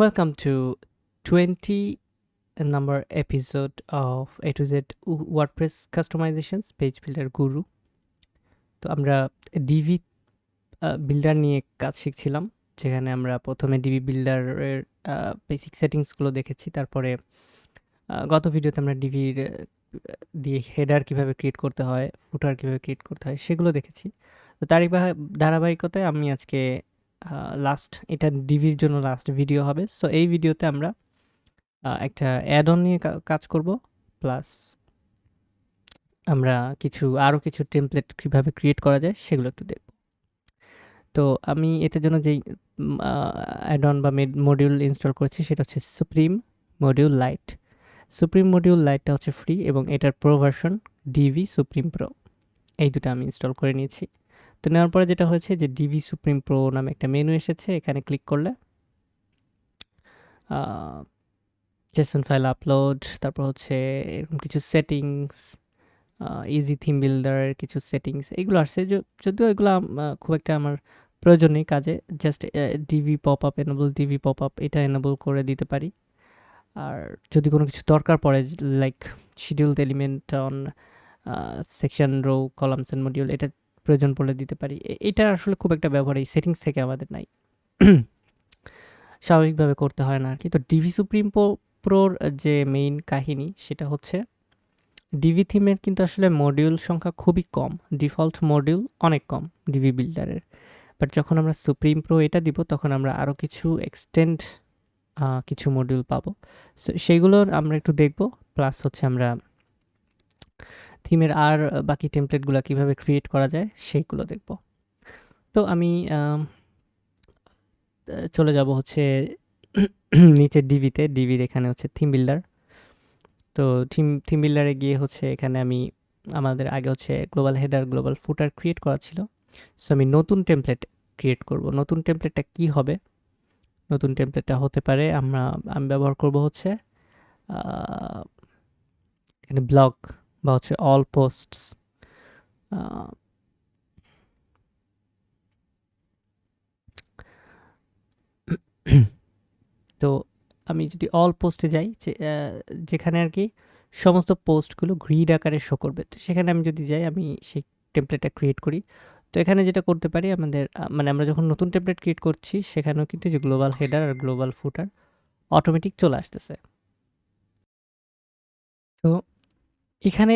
Welcome to 20 number episode of A to Z WordPress Customizations Page Builder Guru. তো আমরা DV builder নিয়ে কাজ শিখছিলাম, যেখানে আমরা প্রথমে ডিভি বিল্ডারের বেসিক সেটিংসগুলো দেখেছি। তারপরে গত ভিডিওতে আমরা ডিভির দিয়ে হেডার কিভাবে ক্রিয়েট করতে হয়, ফুটার কিভাবে ক্রিয়েট করতে হয় সেগুলো দেখেছি। তো তারই ধারাবাহিকতায় আমি আজকে এটা ডিভির জন্য লাস্ট ভিডিও হবে। সো এই ভিডিওতে আমরা একটা অ্যাড অন নিয়ে কাজ করব, প্লাস আমরা আরও কিছু টেমপ্লেট কীভাবে ক্রিয়েট করা যায় সেগুলো একটু দেখব। তো আমি এটার জন্য যেই অ্যাড অন বা মডিউল ইনস্টল করেছি সেটা হচ্ছে supreme module lite. Supreme module লাইটটা হচ্ছে ফ্রি এবং এটার pro version Divi supreme pro, এই দুটো আমি ইনস্টল করে নিয়েছি। তো নেওয়ার পরে যেটা হয়েছে যে ডিভি সুপ্রিম প্রো নামে একটা মেনু এসেছে। এখানে ক্লিক করলে জেসন ফাইল আপলোড, তারপর হচ্ছে এরকম কিছু সেটিংস, ইজি থিম বিল্ডারের কিছু সেটিংস এগুলো আসছে। যদিও এগুলো খুব একটা আমার প্রয়োজন নেই কাজে, just Divi pop up Divi pop up এটা এনেবল করে দিতে পারি। আর যদি কোনো কিছু দরকার পড়ে like scheduled element on section row columns and module, এটা প্রয়োজন পড়লে দিতে পারি। এটা আসলে খুব একটা ব্যবহার এই সেটিংস থেকে আমাদের নাই, স্বাভাবিকভাবে করতে হয় না আর কি। তো ডিভি সুপ্রিম প্রোর যে মেইন কাহিনী সেটা হচ্ছে ডিভি থিমের কিন্তু আসলে মডিউল সংখ্যা খুবই কম, ডিফল্ট মডিউল অনেক কম ডিভি বিল্ডারের। বাট যখন আমরা সুপ্রিম প্রো এটা দিব তখন আমরা আরও কিছু এক্সটেন্ড কিছু মডিউল পাবো। সো সেইগুলো আমরা একটু দেখব, প্লাস হচ্ছে আমরা থিমের আর বাকি টেমপ্লেটগুলো কীভাবে ক্রিয়েট করা যায় সেইগুলো দেখব। তো আমি চলে যাব হচ্ছে নিচে ডিভির এখানে হচ্ছে থিম বিল্ডার। তো থিম বিল্ডারে গিয়ে হচ্ছে এখানে আমাদের আগে হচ্ছে গ্লোবাল হেডার গ্লোবাল ফুটার ক্রিয়েট করা ছিল। সো আমি নতুন টেমপ্লেট ক্রিয়েট করব। নতুন টেমপ্লেটটা কি হবে? নতুন টেমপ্লেটটা হতে পারে আমি ব্যবহার করব হচ্ছে এখানে ব্লগ বা হচ্ছে অল পোস্টস। তো আমি যদি অল পোস্টে যাই, যেখানে আর কি সমস্ত পোস্টগুলো গ্রিড আকারে শো করবে, তো সেখানে আমি যদি যাই, আমি সেই টেমপ্লেটটা ক্রিয়েট করি। তো এখানে যেটা করতে পারি আমাদের আমরা যখন নতুন টেমপ্লেট ক্রিয়েট করছি সেখানেও কিন্তু যে গ্লোবাল হেডার আর গ্লোবাল ফুটার অটোমেটিক চলে আসতেছে। তো এখানে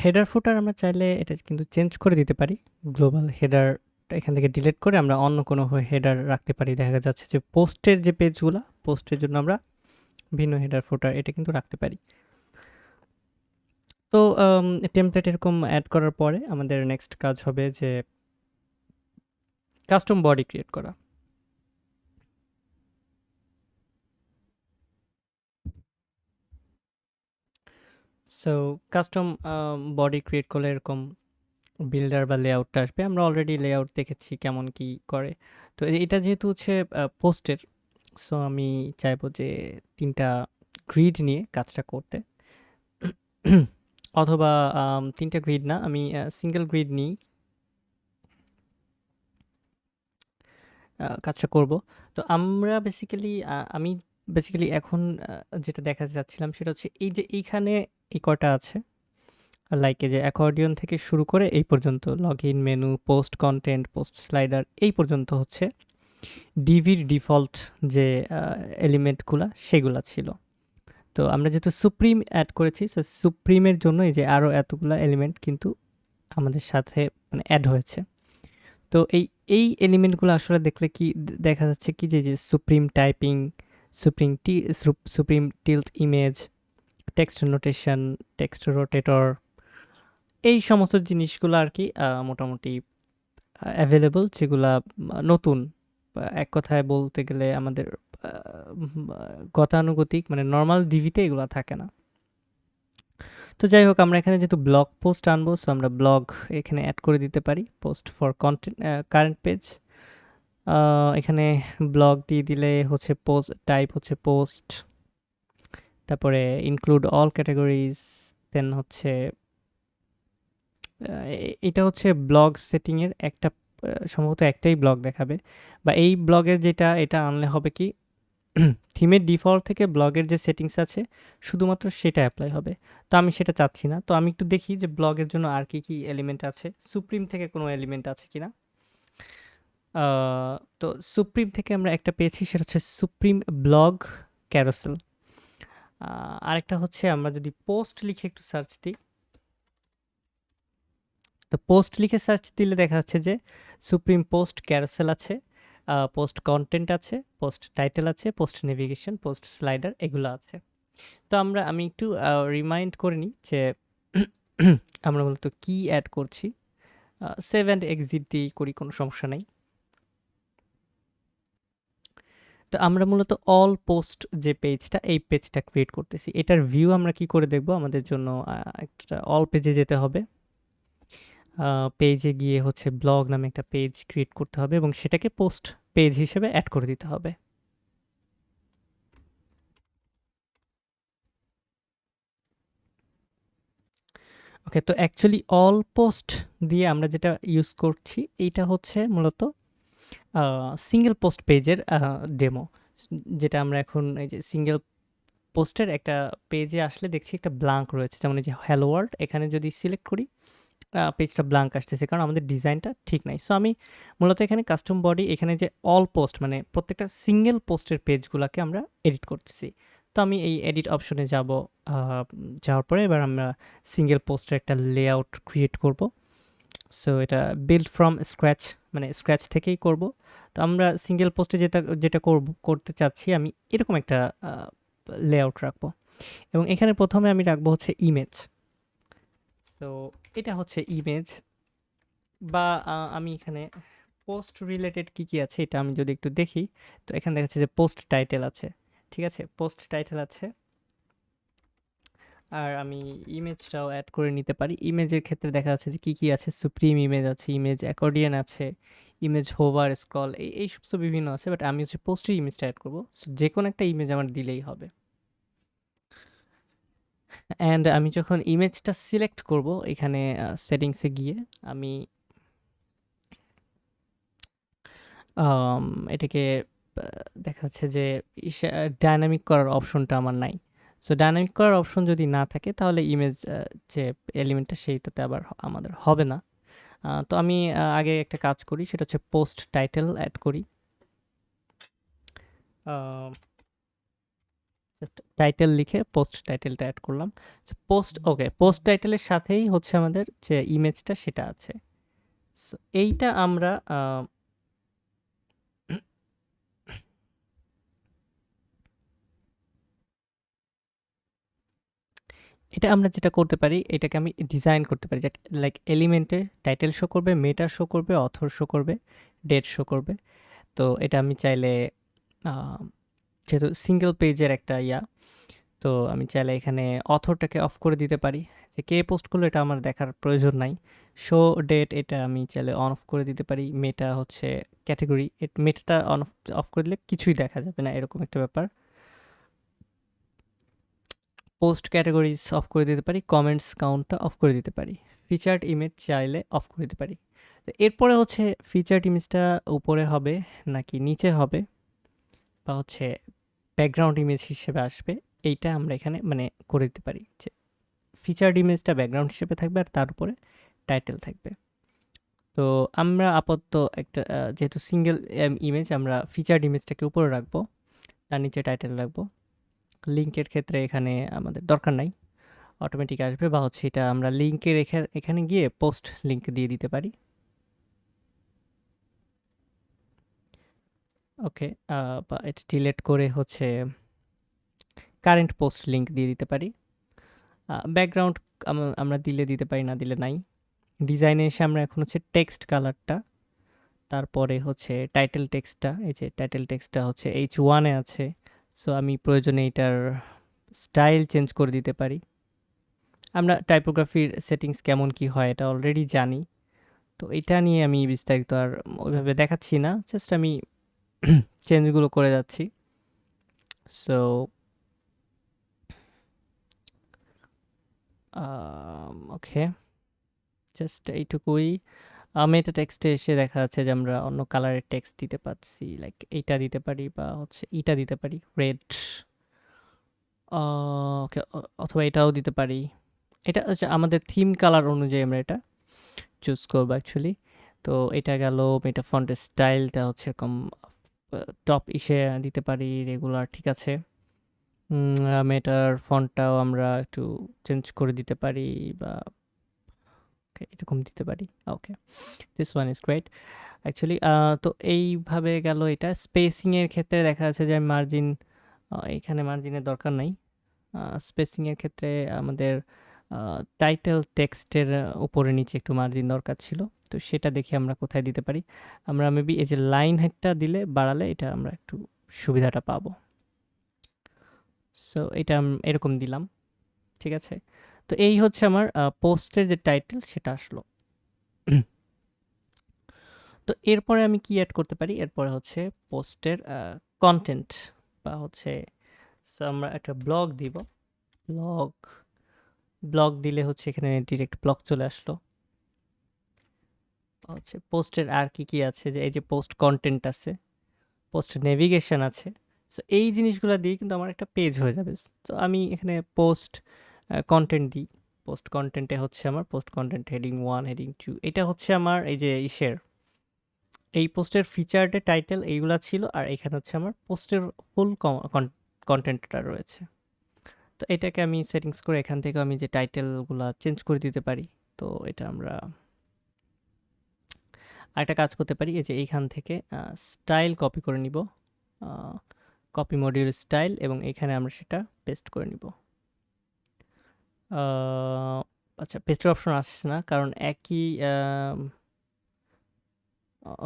হেডার ফুটার আমরা চাইলে এটা কিন্তু চেঞ্জ করে দিতে পারি। গ্লোবাল হেডার এখান থেকে ডিলিট করে আমরা অন্য কোনো হেডার রাখতে পারি। দেখা যাচ্ছে যে পোস্টের যে পেজগুলো, পোস্টের জন্য আমরা ভিন্ন হেডার ফুটার এটা কিন্তু রাখতে পারি। তো টেমপ্লেট এরকম অ্যাড করার পরে আমাদের নেক্সট কাজ হবে যে কাস্টম বডি ক্রিয়েট করা। সো কাস্টম বডি ক্রিয়েট করলে এরকম বিল্ডার বা লেআউটটা আসবে। আমরা অলরেডি লেআউট দেখেছি কেমন কি করে। তো এটা যেহেতু হচ্ছে পোস্টের, সো আমি চাইবো যে 3টা গ্রিড নিয়ে কাজটা করতে। অথবা 3টা গ্রিড না, আমি সিঙ্গেল গ্রিড নিই কাজটা করব। তো আমি বেসিক্যালি এখন যেটা দেখাতে চাচ্ছিলাম সেটা হচ্ছে এই যে এইখানে এই কয়টা আছে, লাইক এই যে অ্যাকর্ডিয়ন থেকে শুরু করে এই পর্যন্ত login menu, post content, post slider, এই পর্যন্ত হচ্ছে ডিভির ডিফল্ট যে এলিমেন্টগুলা সেগুলা ছিল। তো আমরা যেহেতু সুপ্রিম অ্যাড করেছি, সো সুপ্রিমের জন্য এই যে আরও এতগুলা এলিমেন্ট কিন্তু আমাদের সাথে অ্যাড হয়েছে। তো এই এলিমেন্টগুলো আসলে দেখলে কি দেখা যাচ্ছে কি যে supreme typing, supreme tilt image, text notation, text rotator, এই সমস্ত জিনিসগুলো আর কি মোটামুটি অ্যাভেলেবল, যেগুলা নতুন। এক কথায় বলতে গেলে আমাদের গতানুগতিক নর্মাল ডিভিতে এগুলো থাকে না। তো যাই হোক, আমরা এখানে যেহেতু ব্লগ পোস্ট আনবো, সো আমরা ব্লগ এখানে অ্যাড করে দিতে পারি। Post for content current page, এখানে ব্লগ দিয়ে দিলে হচ্ছে পোস্ট টাইপ হচ্ছে পোস্ট, তারপরে ইনক্লুড অল ক্যাটাগরিজ, দেন হচ্ছে এটা হচ্ছে ব্লগ সেটিংয়ের একটা সম্ভবত একটাই ব্লগ দেখাবে, বা এই ব্লগের এটা আনলে হবে কি থিমের ডিফল্ট থেকে ব্লগের যে সেটিংস আছে শুধুমাত্র সেটা অ্যাপ্লাই হবে। তো আমি সেটা চাচ্ছি না। তো আমি একটু দেখি যে ব্লগের জন্য আর কি এলিমেন্ট আছে, সুপ্রিম থেকে কোনো এলিমেন্ট আছে কিনা। তো সুপ্রিম থেকে আমরা একটা পেয়েছি, সেটা হচ্ছে সুপ্রিম ব্লগ ক্যারোসেল। আরেকটা হচ্ছে আমরা যদি পোস্ট লিখে একটু সার্চ দিই, তো পোস্ট লিখে সার্চ দিলে দেখা যাচ্ছে যে সুপ্রিম পোস্ট ক্যারোসেল আছে, পোস্ট কন্টেন্ট আছে, পোস্ট টাইটেল আছে, পোস্ট নেভিগেশন, পোস্ট স্লাইডার, এগুলো আছে। তো আমি একটু রিমাইন্ড করে নিই যে আমরা মূলত কি অ্যাড করছি। সেভ অ্যান্ড এক্সিট দিয়েই করি, কোনো সমস্যা নাই। তো আমরা মূলত অল পোস্ট যে পেজটা, এই পেজটা ক্রিয়েট করতেছি। এটার ভিউ আমরা কি করে দেখব? আমাদের জন্য একটা অল পেজে যেতে হবে। পেজে গিয়ে হচ্ছে ব্লগ নামে একটা পেজ ক্রিয়েট করতে হবে এবং সেটাকে পোস্ট পেজ হিসেবে অ্যাড করে দিতে হবে। ওকে, তো অ্যাকচুয়ালি অল পোস্ট দিয়ে আমরা যেটা ইউজ করছি এইটা হচ্ছে মূলত সিঙ্গেল পোস্ট পেজের ডেমো, যেটা আমরা এখন এই যে সিঙ্গেল পোস্টের একটা পেজে আসলে দেখছি একটা ব্লাঙ্ক রয়েছে, যেমন এই যে হ্যালো ওয়ার্ল্ড, এখানে যদি সিলেক্ট করি পেজটা ব্লাঙ্ক আসতেছে কারণ আমাদের ডিজাইনটা ঠিক নাই। সো আমি মূলত এখানে কাস্টম বডি, এখানে যে অল পোস্ট মানে প্রত্যেকটা সিঙ্গেল পোস্টের পেজগুলোকে আমরা এডিট করতেছি। তো আমি এই এডিট অপশনে যাব, যাওয়ার পরে এবার আমরা সিঙ্গেল পোস্টের একটা লেআউট ক্রিয়েট করব। সো এটা বিল্ড ফ্রম স্ক্র্যাচ, মানে স্ক্র্যাচ থেকেই করব। তো আমরা সিঙ্গেল পোস্টে যেটা করতে চাচ্ছি, আমি এরকম একটা লেআউট রাখবো এবং এখানে প্রথমে আমি রাখবো হচ্ছে ইমেজ। সো এটা হচ্ছে ইমেজ, বা আমি এখানে পোস্ট রিলেটেড কি আছে এটা আমি যদি একটু দেখি, তো এখানে দেখা যাচ্ছে যে পোস্ট টাইটেল আছে। ঠিক আছে, পোস্ট টাইটেল আছে, আর আমি ইমেজটাও অ্যাড করে নিতে পারি। ইমেজের ক্ষেত্রে দেখা যাচ্ছে যে কি আছে, সুপ্রিম ইমেজ আছে, ইমেজ অ্যাকর্ডিয়ান আছে, ইমেজ হোভার স্ক্রল, এই সমস্ত বিভিন্ন আছে, বাট আমি হচ্ছে পোস্টের ইমেজটা অ্যাড করবো। সো যে কোনো একটা ইমেজ আমার দিলেই হবে। অ্যান্ড আমি যখন ইমেজটা সিলেক্ট করব এখানে সেটিংসে গিয়ে আমি আম এটাকে আ দেখা যাচ্ছে যে ডায়নামিক করার অপশনটা আমার নাই। সো ডায়নামিক করার অপশন যদি না থাকে তাহলে ইমেজ যে এলিমেন্টটা সেইটাতে আবার আমাদের হবে না। তো আমি আগে একটা কাজ করি, সেটা হচ্ছে পোস্ট টাইটেল অ্যাড করি। আ জাস্ট টাইটেল লিখে পোস্ট টাইটেলটা অ্যাড করলাম। সো পোস্ট টাইটেলের সাথেই হচ্ছে আমাদের যে ইমেজটা সেটা আছে। সো এইটা আমরা এটা আমরা যেটা করতে পারি, এটাকে আমি ডিজাইন করতে পারি যে লাইক এলিমেন্টে টাইটেল শো করবে, মেটা শো করবে, অথর শো করবে, ডেট শো করবে। তো এটা আমি চাইলে যেহেতু সিঙ্গেল পেজের একটা তো আমি চাইলে এখানে অথরটাকে অফ করে দিতে পারি, যে কে পোস্ট করলো এটা আমার দেখার প্রয়োজন নাই। শো ডেট এটা আমি চাইলে অন অফ করে দিতে পারি। মেটা হচ্ছে ক্যাটেগরি, মেটাটা অন অফ অফ করে দিলে কিছুই দেখা যাবে না, এরকম একটা ব্যাপার। পোস্ট ক্যাটাগরিজ অফ করে দিতে পারি, কমেন্টস কাউন্টটা অফ করে দিতে পারি, ফিচার্ড ইমেজ চাইলে অফ করে দিতে পারি। তো এরপরে হচ্ছে ফিচার্ড ইমেজটা উপরে হবে নাকি নিচে হবে, বা হচ্ছে ব্যাকগ্রাউন্ড ইমেজ হিসেবে আসবে, এইটা আমরা এখানে মানে করে দিতে পারি যে ফিচার্ড ইমেজটা ব্যাকগ্রাউন্ড হিসেবে থাকবে আর তার উপরে টাইটেল থাকবে। তো আমরা আপাতত একটা যেহেতু সিঙ্গেল ইমেজ, আমরা ফিচার্ড ইমেজটাকে উপরে রাখবো, তার নিচে টাইটেল রাখবো। লিঙ্কের ক্ষেত্রে এখানে আমাদের দরকার নাই, অটোমেটিক আসবে, বা হচ্ছে এটা আমরা লিঙ্কে রেখে এখানে গিয়ে পোস্ট লিঙ্ক দিয়ে দিতে পারি। ওকে, বা এটা ডিলেট করে হচ্ছে কারেন্ট পোস্ট লিঙ্ক দিয়ে দিতে পারি। ব্যাকগ্রাউন্ড আমরা দিলে দিতে পারি, না দিলে নাই। ডিজাইনে এসে আমরা এখন হচ্ছে টেক্সট কালারটা, তারপরে হচ্ছে টাইটেল টেক্সটটা, এই যে টাইটেল টেক্সটটা হচ্ছে H1-এ আছে। সো আমি প্রয়োজনে এটার স্টাইল চেঞ্জ করে দিতে পারি। আমরা টাইপোগ্রাফির সেটিংস কেমন কি হয় এটা অলরেডি জানি, তো এটা নিয়ে আমি বিস্তারিত আর ওইভাবে দেখাচ্ছি না, জাস্ট আমি চেঞ্জগুলো করে যাচ্ছি। সো ওকে, জাস্ট এইটুকুই। মেটা টেক্সটে এসে দেখা যাচ্ছে যে আমরা অন্য কালারের টেক্সট দিতে পারছি, লাইক এইটা দিতে পারি বা হচ্ছে ইটা দিতে পারি, রেড। ওকে, অথবা এটাও দিতে পারি। এটা হচ্ছে আমাদের থিম কালার অনুযায়ী আমরা এটা চুজ করবো অ্যাকচুয়ালি। তো এটা গেল। এটা ফন্টের স্টাইলটা হচ্ছে এরকম টপ ইসে দিতে পারি, রেগুলার, ঠিক আছে। মেটার ফন্টটাও আমরা একটু চেঞ্জ করে দিতে পারি, বা ওকে এরকম দিতে পারি। Okay, this one is great actually. তো এইভাবে গেল। এটা স্পেসিংয়ের ক্ষেত্রে দেখা যাচ্ছে যে মার্জিন, এখানে মার্জিনের দরকার নাই। স্পেসিংয়ের ক্ষেত্রে আমাদের টাইটেল টেক্সটের উপরে নিচে একটু মার্জিন দরকার ছিল, তো সেটা দেখে আমরা কোথায় দিতে পারি। আমরা মেবি এই যে লাইন হেডটা দিলে, বাড়ালে এটা আমরা একটু সুবিধাটা পাবো। সো এটা এরকম দিলাম, ঠিক আছে। তো এই হচ্ছে আমার পোস্টের যে টাইটেল সেটা আসলো। তো এরপরে আমি কি অ্যাড করতে পারি? এরপরে হচ্ছে পোস্টের কন্টেন্ট, বা হচ্ছে আমরা একটা ব্লগ দিব। ব্লগ ব্লগ দিলে হচ্ছে এখানে ডিরেক্ট ব্লগ চলে আসলো। হচ্ছে পোস্টের আর কি কি আছে, যে এই যে পোস্ট কন্টেন্ট আছে, পোস্ট নেভিগেশন আছে। সো এই জিনিসগুলো দিয়ে কিন্তু আমার একটা পেজ হয়ে যাবে। তো আমি এখানে পোস্ট কন্টেন্ট দিই। পোস্ট কন্টেন্টে হচ্ছে আমার পোস্ট কন্টেন্ট হেডিং 1, হেডিং 2, এটা হচ্ছে আমার এই যে ইসের এই পোস্টের ফিচার্ডে টাইটেল এইগুলা ছিল, আর এখানে হচ্ছে আমার পোস্টের ফুল কন্টেন্টটা রয়েছে। তো এটাকে আমি সেটিংস করে এখান থেকে আমি যে টাইটেলগুলো চেঞ্জ করে দিতে পারি। তো এটা আমরা আরেকটা কাজ করতে পারি, এই যে এইখান থেকে স্টাইল কপি করে নিব, কপি মডিউল স্টাইল, এবং এখানে আমরা সেটা পেস্ট করে নিব। আচ্ছা, পেস্টের অপশন আসছে না কারণ একই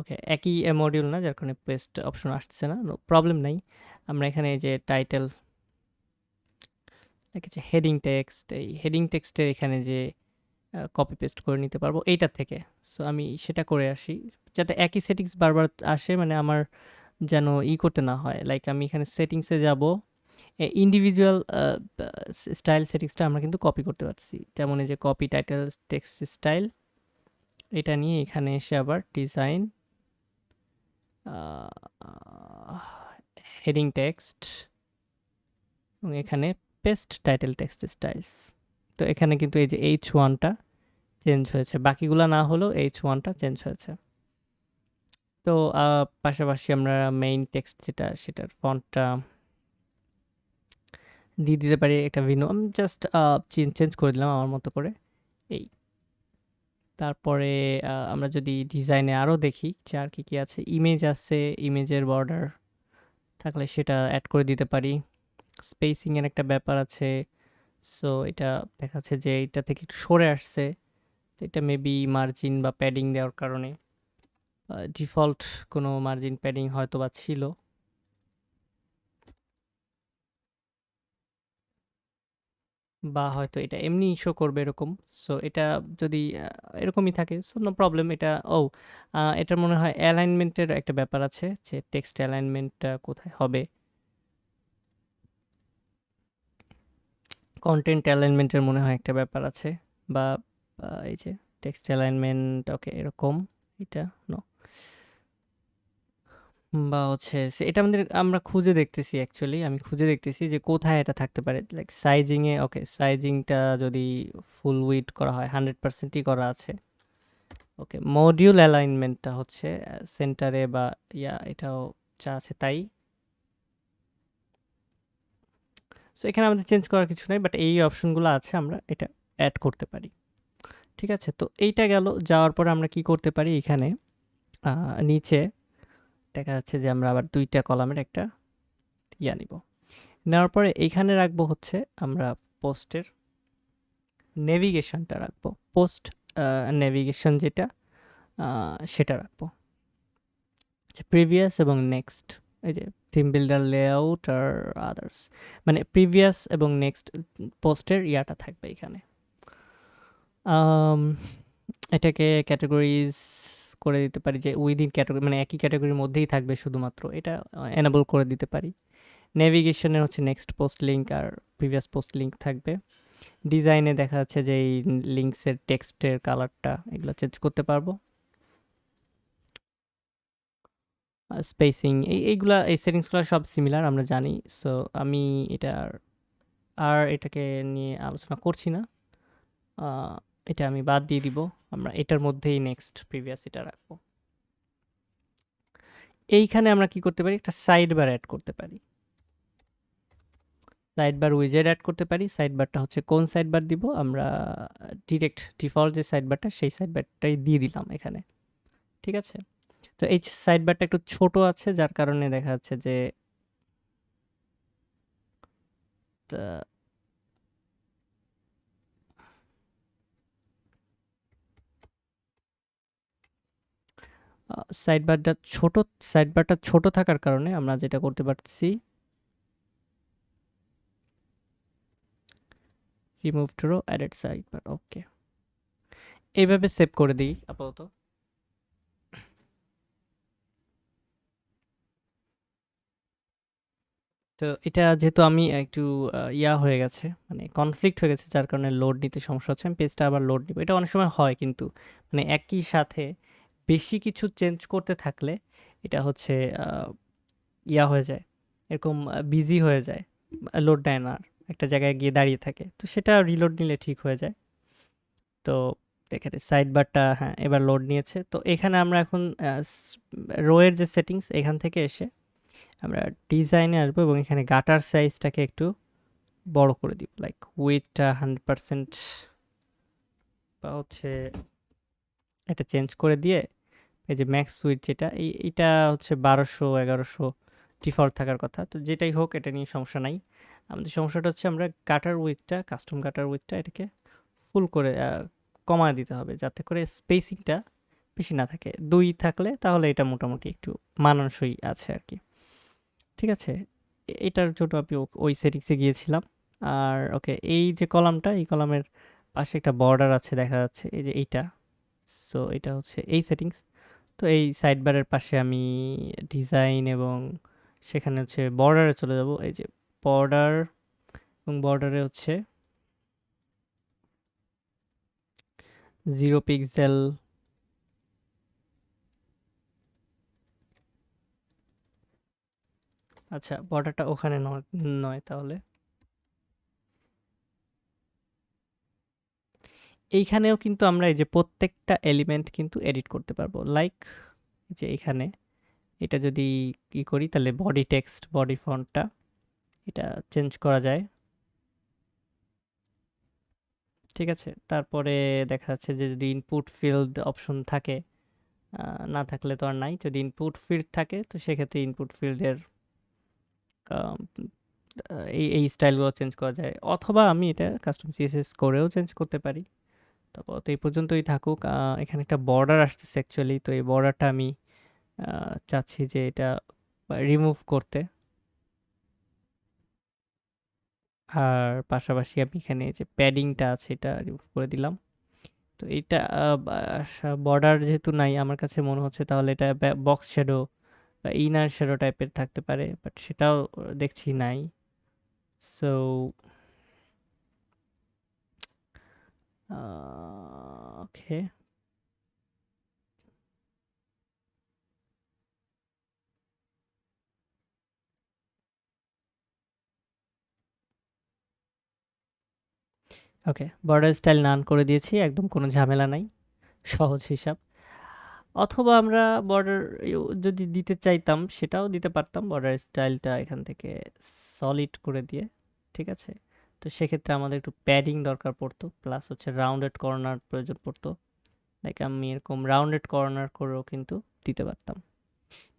ওকে একই মডিউল না, যার কারণে পেস্ট অপশন আসছে না। প্রবলেম নাই। আমরা এখানে যে টাইটেল লিখেছে হেডিং টেক্সট, এই হেডিং টেক্সটের এখানে যে কপি পেস্ট করে নিতে পারবো এইটার থেকে। সো আমি সেটা করে আসি, যাতে একই সেটিংস বারবার আসে, মানে আমার যেন করতে না হয়। লাইক আমি এখানে সেটিংসে যাব, ইন্ডিভিজুয়াল স্টাইল সেটিংসটা আমরা কিন্তু কপি করতে পারছি, যেমন এই যে কপি টাইটেল টেক্সট স্টাইল, এটা নিয়ে এখানে এসে আবার ডিজাইন, হেডিং টেক্সট, এবং এখানে পেস্ট টাইটেল টেক্সট স্টাইলস। তো এখানে কিন্তু এই যে H1টা চেঞ্জ হয়েছে, বাকিগুলা না হলেও H1টা চেঞ্জ হয়েছে। তো পাশাপাশি আমরা মেইন টেক্সট যেটা, সেটার ফন্টটা দিয়ে দিতে পারি একটা ভিন্ন। আমি জাস্ট চেঞ্জ করে দিলাম আমার মতো করে এই। তারপরে আমরা যদি ডিজাইনে আরও দেখি যে আর কি কি আছে, ইমেজ আছে, ইমেজের বর্ডার থাকলে সেটা অ্যাড করে দিতে পারি। স্পেসিংয়ের একটা ব্যাপার আছে। সো এটা দেখাচ্ছে যে এটা থেকে একটু সরে আসছে, তো এটা মেবি মার্জিন বা প্যাডিং দেওয়ার কারণে, ডিফল্ট কোনো মার্জিন প্যাডিং হয়তো বা ছিল, বা হয়তো এটা এমনি শো করবে এরকম। সো এটা যদি এরকমই থাকে, সো নো প্রবলেম। এটা এটার মনে হয় অ্যালাইনমেন্টের একটা ব্যাপার আছে, যে টেক্সট অ্যালাইনমেন্টটা কোথায় হবে, কন্টেন্ট অ্যালাইনমেন্টের মনে হয় একটা ব্যাপার আছে, বা এই যে টেক্সট অ্যালাইনমেন্ট, ওকে এরকম, এটা নো, বা হচ্ছে এটা আমরা খুঁজে দেখতেছি অ্যাকচুয়ালি। আমি খুঁজে দেখতেছি যে কোথায় এটা থাকতে পারে, লাইক সাইজিংয়ে। ওকে, সাইজিংটা যদি ফুল উইডথ করা হয়, 100%ই করা আছে। ওকে, মডিউল অ্যালাইনমেন্টটা হচ্ছে সেন্টারে, বা এটাও যা আছে তাই। সো এখানে আমাদের চেঞ্জ করার কিছু নাই, বাট এই অপশনগুলো আছে, আমরা এটা অ্যাড করতে পারি, ঠিক আছে। তো এইটা গেল। যাওয়ার পরে আমরা কি করতে পারি, এখানে নিচে দেখা যাচ্ছে যে আমরা আবার 2টা কলামের একটা নিব। নেওয়ার পরে এইখানে রাখবো হচ্ছে আমরা পোস্টের নেভিগেশনটা রাখবো, পোস্ট নেভিগেশন যেটা, সেটা রাখবো। আচ্ছা, প্রিভিয়াস এবং নেক্সট, এই যে থিম বিল্ডার, লেআউট আর আদার্স, মানে প্রিভিয়াস এবং নেক্সট পোস্টের থাকবে এখানে। এটাকে ক্যাটাগরিজ করে দিতে পারি, যে উইদিন ক্যাটাগরি, মানে একই ক্যাটাগরির মধ্যেই থাকবে শুধুমাত্র, এটা এনেবল করে দিতে পারি। নেভিগেশনের হচ্ছে নেক্সট পোস্ট লিঙ্ক আর প্রিভিয়াস পোস্ট লিঙ্ক থাকবে। ডিজাইনে দেখা যাচ্ছে যে এই লিঙ্কসের টেক্সটের কালারটা এগুলো চেঞ্জ করতে পারবো। স্পেসিং এইগুলা এই সেটিংসগুলো সব সিমিলার আমরা জানি। সো আমি এটাকে নিয়ে আলোচনা করছি না। এটা আমি বাদ দিয়ে দিব। আমরা এটার মধ্যেই নেক্সট প্রিভিয়াস এটা রাখবো। এইখানে আমরা কি করতে পারি, একটা সাইড বার অ্যাড করতে পারি, সাইড বার উইজেট অ্যাড করতে পারি। সাইড বারটা হচ্ছে কোন সাইড বার দিব, আমরা ডিরেক্ট ডিফল্ট যে সাইড বারটা সেই সাইড বারটাই দিয়ে দিলাম এখানে। ঠিক আছে, তো এই সাইড বারটা একটু ছোট আছে যার কারণে দেখা যাচ্ছে যে সাইড বারটা ছোট থাকার কারণে আমরা যেটা করতে পারছি, remove to row edit sidebar. Okay, এইভাবে সেভ করে দিই আপাতত। তো এটা যেহেতু আমি একটু হয়ে গেছে, মানে কনফ্লিক্ট হয়ে গেছে, যার কারণে লোড নিতে সমস্যা হচ্ছে। আমি পেজটা আবার লোড নিব। এটা অনেক সময় হয় কিন্তু, মানে একই সাথে বেশি কিছু চেঞ্জ করতে থাকলে এটা হচ্ছে হয়ে যায়, এরকম বিজি হয়ে যায়, লোড নেয় না আর, একটা জায়গায় গিয়ে দাঁড়িয়ে থাকে। তো সেটা রিলোড নিলে ঠিক হয়ে যায়। তো এখানে সাইড বারটা হ্যাঁ এবার লোড নিয়েছে। তো এখানে আমরা এখন রোয়ের যে সেটিংস, এখান থেকে এসে আমরা ডিজাইনে আসবো এবং এখানে গাটার সাইজটাকে একটু বড় করে দিব, লাইক উইথটা 100% বা হচ্ছে এটা চেঞ্জ করে দিয়ে, এই যে ম্যাক্স উইথ যেটা এইটা হচ্ছে 1200-1100 ডিফল্ট থাকার কথা। তো যেটাই হোক এটা নিয়ে সমস্যা নাই। আমাদের সমস্যাটা হচ্ছে আমরা গাটার উইথটা, কাস্টম গাটার উইথটা এটাকে ফুল করে কমায় দিতে হবে, যাতে করে স্পেসিংটা বেশি না থাকে। 2 থাকলে তাহলে এটা মোটামুটি একটু মানানসই আছে আর কি। ঠিক আছে, এটার জন্য আমি ওই সেটিংসে গিয়েছিলাম। আর ওকে, এই যে কলামটা, এই কলামের পাশে একটা বর্ডার আছে দেখা যাচ্ছে, এই যে এইটা। সো এটা হচ্ছে এই সেটিংস। তো এই সাইড বারের পাশে আমি ডিজাইন এবং সেখানে হচ্ছে বর্ডারে চলে যাব। এই যে বর্ডার, এবং বর্ডারে হচ্ছে 0 পিক্সেল। আচ্ছা, বর্ডারটা ওখানে নয় নয় তাহলে এইখানেও কিন্তু আমরা এই যে প্রত্যেকটা এলিমেন্ট কিন্তু এডিট করতে পারবো। লাইক যে এখানে এটা যদি করি তাহলে বডি টেক্সট, বডি ফন্টটা এটা চেঞ্জ করা যায়। ঠিক আছে, তারপরে দেখা যাচ্ছে যে যদি ইনপুট ফিল্ড অপশন থাকে, না থাকলে তো আর নাই। যদি ইনপুট ফিল্ড থাকে তো সেক্ষেত্রে ইনপুট ফিল্ডের এই স্টাইলগুলো চেঞ্জ করা যায়, অথবা আমি এটা কাস্টম সিএসএস করেও চেঞ্জ করতে পারি। তারপর তো এই পর্যন্তই থাকুক। এখানে একটা বর্ডার আসতেছে অ্যাকচুয়ালি, তো এই বর্ডারটা আমি চাচ্ছি যে এটা রিমুভ করতে। আর পাশাপাশি আমি এখানে যে প্যাডিংটা আছে এটা রিমুভ করে দিলাম। তো এটা বর্ডার যেহেতু নাই আমার কাছে মনে হচ্ছে, তাহলে এটা বক্স শ্যাডো বা ইনার শ্যাডো টাইপের থাকতে পারে, বাট সেটাও দেখছি নাই। সো ওকে, ওকে, বর্ডার স্টাইল নান করে দিয়েছি, একদম কোনো ঝামেলা নাই, সহজ হিসাব। অথবা আমরা বর্ডার যদি দিতে চাইতাম সেটাও দিতে পারতাম, বর্ডার স্টাইলটা এখান থেকে সলিড করে দিয়ে। ঠিক আছে, তো সেক্ষেত্রে আমাদের একটু প্যাডিং দরকার পড়তো, প্লাস হচ্ছে রাউন্ডেড কর্নার প্রয়োজন পড়তো। লাইক আমি এরকম রাউন্ডেড কর্নার করেও কিন্তু দিতে পারতাম,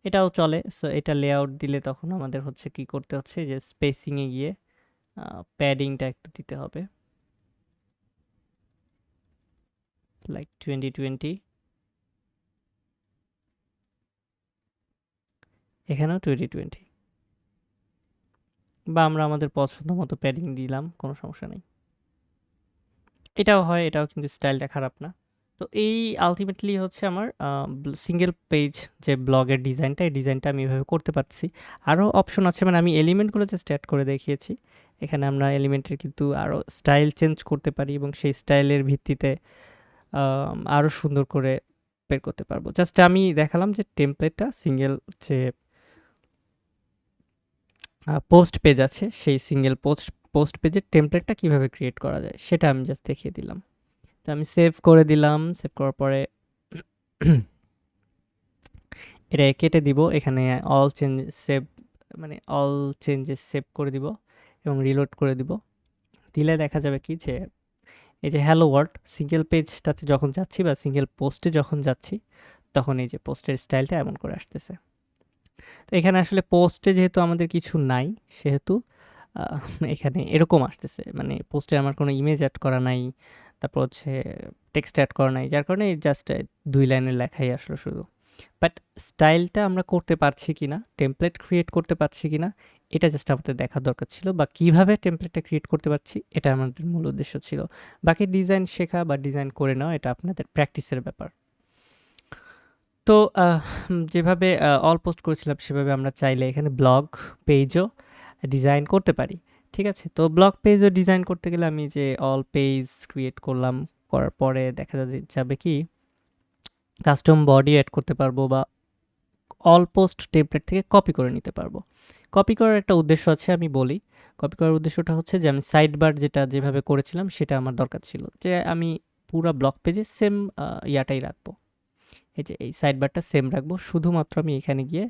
এটাও চলে। সো এটা লেআউট দিলে তখন আমাদের হচ্ছে কি করতে হচ্ছে, যে স্পেসিংয়ে গিয়ে প্যাডিংটা একটু দিতে হবে, লাইক 2020, এখানেও 2020, বা আমরা আমাদের পছন্দ মতো প্যাডিং দিলাম, কোনো সমস্যা নেই। এটাও হয়, এটাও কিন্তু স্টাইলটা খারাপ না। তো এই আলটিমেটলি হচ্ছে আমার সিঙ্গেল পেজ যে ব্লগের ডিজাইনটা, এই ডিজাইনটা আমি এভাবে করতে পারছি। আরও অপশন আছে, মানে আমি এলিমেন্টগুলো জাস্ট অ্যাড করে দেখিয়েছি। এখানে আমরা এলিমেন্টের কিন্তু আরও স্টাইল চেঞ্জ করতে পারি এবং সেই স্টাইলের ভিত্তিতে আরও সুন্দর করে বের করতে পারবো। জাস্ট আমি দেখালাম যে টেমপ্লেটটা সিঙ্গেল যে পোস্ট পেজ আছে সেই সিঙ্গেল পোস্ট পেজের টেমপ্লেটটা কিভাবে ক্রিয়েট করা যায় সেটা আমি জাস্ট দেখিয়ে দিলাম। তো আমি সেভ করে দিলাম। সেভ করার পরে এটা কেটে দিব। এখানে অল চেঞ্জ সেভ মানে অল চেঞ্জেস সেভ করে দিব এবং রিলোড করে দিব। দিলে দেখা যাবে কি যে এই যে হ্যালো ওয়ার্ল্ড সিঙ্গেল পেজটাতে যখন যাচ্ছি বা সিঙ্গেল পোস্টে যখন যাচ্ছি তখন এই যে পোস্টের স্টাইলটা এমন করে আসতেছে। তো এখানে আসলে পোস্টে যেহেতু আমাদের কিছু নাই সেহেতু আহ, এখানে এরকম আসতেছে, মানে পোস্টে আমার কোনো ইমেজ অ্যাড করা নাই, তারপর হচ্ছে টেক্সট অ্যাড করা নাই, যার কারণে জাস্ট 2 লাইনের লেখাই আসলো শুধু। বাট স্টাইলটা আমরা করতে পারছি কিনা, টেমপ্লেট ক্রিয়েট করতে পারছি কিনা, এটা জাস্ট আমাদের দেখার দরকার ছিল, বা কিভাবে টেমপ্লেটটা ক্রিয়েট করতে পারছি এটা আমাদের মূল উদ্দেশ্য ছিল। বাকি ডিজাইন শেখা বা ডিজাইন করে নেওয়া এটা আপনাদের প্র্যাকটিসের ব্যাপার। তো যেভাবে অল পোস্ট করেছিলাম সেভাবে আমরা চাইলে এখানে ব্লগ পেজও ডিজাইন করতে পারি। ঠিক আছে? তো ব্লগ পেজও ডিজাইন করতে গেলে আমি যে অল পেজ ক্রিয়েট করলাম, করার পরে দেখা যাবে কি কাস্টম বডি অ্যাড করতে পারবো বা অল পোস্ট টেমপ্লেট থেকে কপি করে নিতে পারবো। কপি করার একটা উদ্দেশ্য আছে, আমি বলি। কপি করার উদ্দেশ্যটা হচ্ছে যে আমি সাইড বার যেটা যেভাবে করেছিলাম সেটা আমার দরকার ছিল, যে আমি পুরা ব্লগ পেজে সেম ইয়াটাই রাখবো। এই যে এই সাইড বারটা সেম রাখবো, শুধুমাত্র আমি এখানে গিয়ে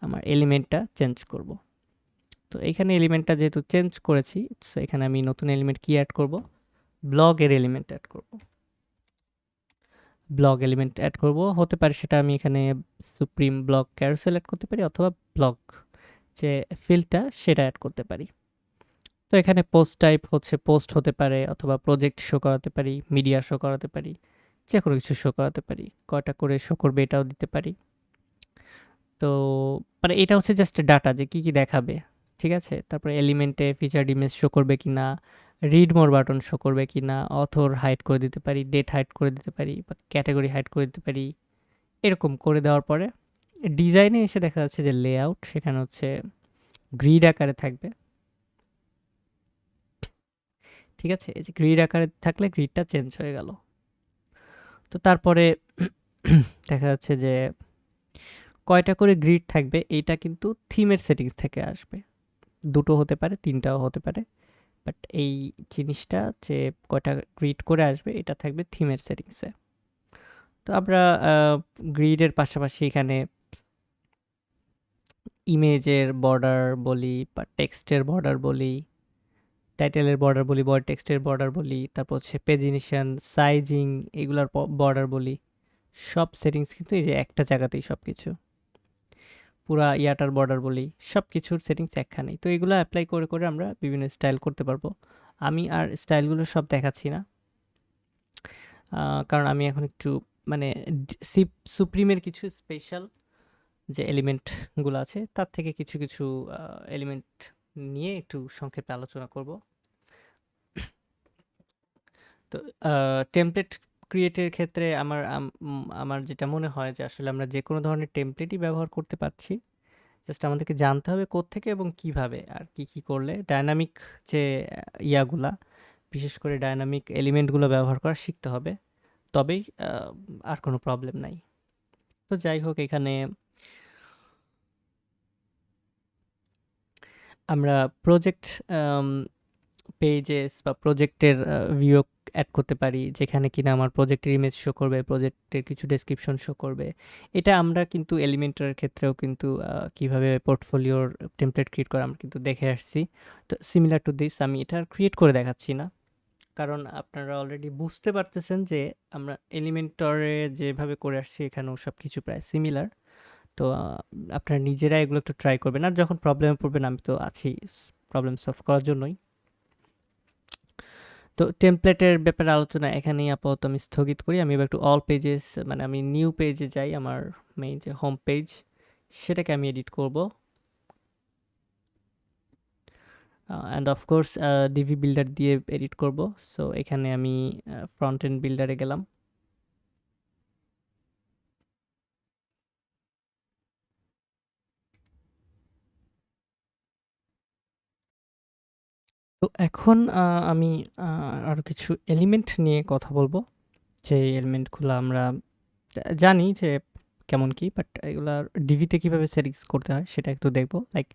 আমার এলিমেন্টটা চেঞ্জ করব। তো এখানে এলিমেন্টটা যেহেতু চেঞ্জ করেছি, সো এখানে আমি নতুন এলিমেন্ট কি অ্যাড করব, ব্লগের এলিমেন্ট অ্যাড করব। ব্লগ এলিমেন্ট অ্যাড করব, হতে পারে সেটা আমি এখানে সুপ্রিম ব্লগ ক্যারোসেল অ্যাড করতে পারি, অথবা ব্লগ যে ফিল্ডটা সেটা অ্যাড করতে পারি। তো এখানে পোস্ট টাইপ হচ্ছে পোস্ট হতে পারে, অথবা প্রজেক্ট শো করাতে পারি, মিডিয়া শো করাতে পারি, যে কোনো কিছু শো করাতে পারি, কয়টা করে শো করবে এটাও দিতে পারি। তো মানে এটা হচ্ছে জাস্ট ডাটা যে কি কি দেখাবে। ঠিক আছে? তারপরে এলিমেন্টে ফিচার্ড ইমেজ শো করবে কিনা, রিড মোর বাটন শো করবে কিনা, অথর হাইড করে দিতে পারি, ডেট হাইড করে দিতে পারি, বা ক্যাটাগরি হাইড করে দিতে পারি। এরকম করে দেওয়ার পরে ডিজাইনে এসে দেখা যাচ্ছে যে লেআউট সেখানে হচ্ছে গ্রিড আকারে থাকবে। ঠিক আছে? এই যে গ্রিড আকারে থাকলে গ্রিডটা চেঞ্জ হয়ে গেল। তো তারপরে দেখা যাচ্ছে যে কয়টা করে গ্রিড থাকবে এইটা কিন্তু থিমের সেটিংস থেকে আসবে। 2টো হতে পারে, 3টাও হতে পারে। বাট এই জিনিসটা যে কয়টা গ্রিড করে আসবে এটা থাকবে থিমের সেটিংসে। তো আমরা গ্রিডের পাশাপাশি এখানে ইমেজের বর্ডার বলি বা টেক্সটের বর্ডার বলি, টাইটেলের বর্ডার বলি, বডি টেক্সটের বর্ডার বলি, তারপর হচ্ছে পেজিনেশন, সাইজিং, এগুলার বর্ডার বলি। সব সেটিংস কিন্তু এই যে একটা জায়গাতেই সব কিছু, পুরা ইয়াটার বর্ডার বলি, সব কিছুর সেটিংস একখানেই। তো এগুলো অ্যাপ্লাই করে করে আমরা বিভিন্ন স্টাইল করতে পারবো। আমি আর স্টাইলগুলো সব দেখাচ্ছি না, কারণ আমি এখন একটু মানে সুপ্রিমের কিছু স্পেশাল যে এলিমেন্টগুলো আছে তার থেকে কিছু কিছু এলিমেন্ট নিয়ে একটু সংক্ষেপে আলোচনা করব। তো টেমপ্লেট ক্রিয়েটের ক্ষেত্রে আমার যেটা মনে হয় যে আসলে আমরা যে কোনো ধরনের টেমপ্লেটই ব্যবহার করতে পারছি, জাস্ট আমাদেরকে জানতে হবে কোত্থেকে এবং কিভাবে আর কি কি করলে ডায়নামিক যে ইয়াগুলা, বিশেষ করে ডায়নামিক এলিমেন্টগুলো ব্যবহার করা শিখতে হবে, তবেই আর কোনো প্রবলেম নাই। তো যাই হোক, এখানে আমরা প্রজেক্ট পেজেস বা প্রজেক্টের ভিউ অ্যাড করতে পারি, যেখানে কিনা আমার প্রজেক্টের ইমেজ শো করবে, প্রজেক্টের কিছু ডেসক্রিপশন শো করবে। এটা আমরা কিন্তু এলিমেন্টারের ক্ষেত্রেও কিন্তু কিভাবে পোর্টফোলিওর টেমপ্লেট ক্রিয়েট করা আমরা কিন্তু দেখে আসছি। তো সিমিলার টু দিস আমি এটা ক্রিয়েট করে দেখাচ্ছি না, কারণ আপনারা অলরেডি বুঝতে পারতেছেন যে আমরা এলিমেন্টরে যেভাবে করে আসছি এখানেও সব কিছু প্রায় সিমিলার। তো আপনারা নিজেরা এগুলো একটু ট্রাই করবেন, আর যখন প্রবলেমে পড়বেন আমি তো আছি প্রবলেম সলভ করার জন্যই। তো টেমপ্লেটের ব্যাপারে আলোচনা এখানেই আপাতত আমি স্থগিত করি। আমি এবার একটু অল পেজেস মানে আমি নিউ পেজে যাই, আমার মেইন যে হোম পেজ সেটাকে আমি এডিট করব। অ্যান্ড অফকোর্স ডিভি বিল্ডার দিয়ে এডিট করব। সো এখানে আমি ফ্রন্ট এন্ড বিল্ডারে গেলাম। তো এখন আমি আরও কিছু এলিমেন্ট নিয়ে কথা বলবো, যে এলিমেন্টগুলো আমরা জানি যে কেমন কি, বাট এগুলা ডিভিতে কিভাবে সেটিংস করতে হয় সেটা একটু দেখবো। লাইক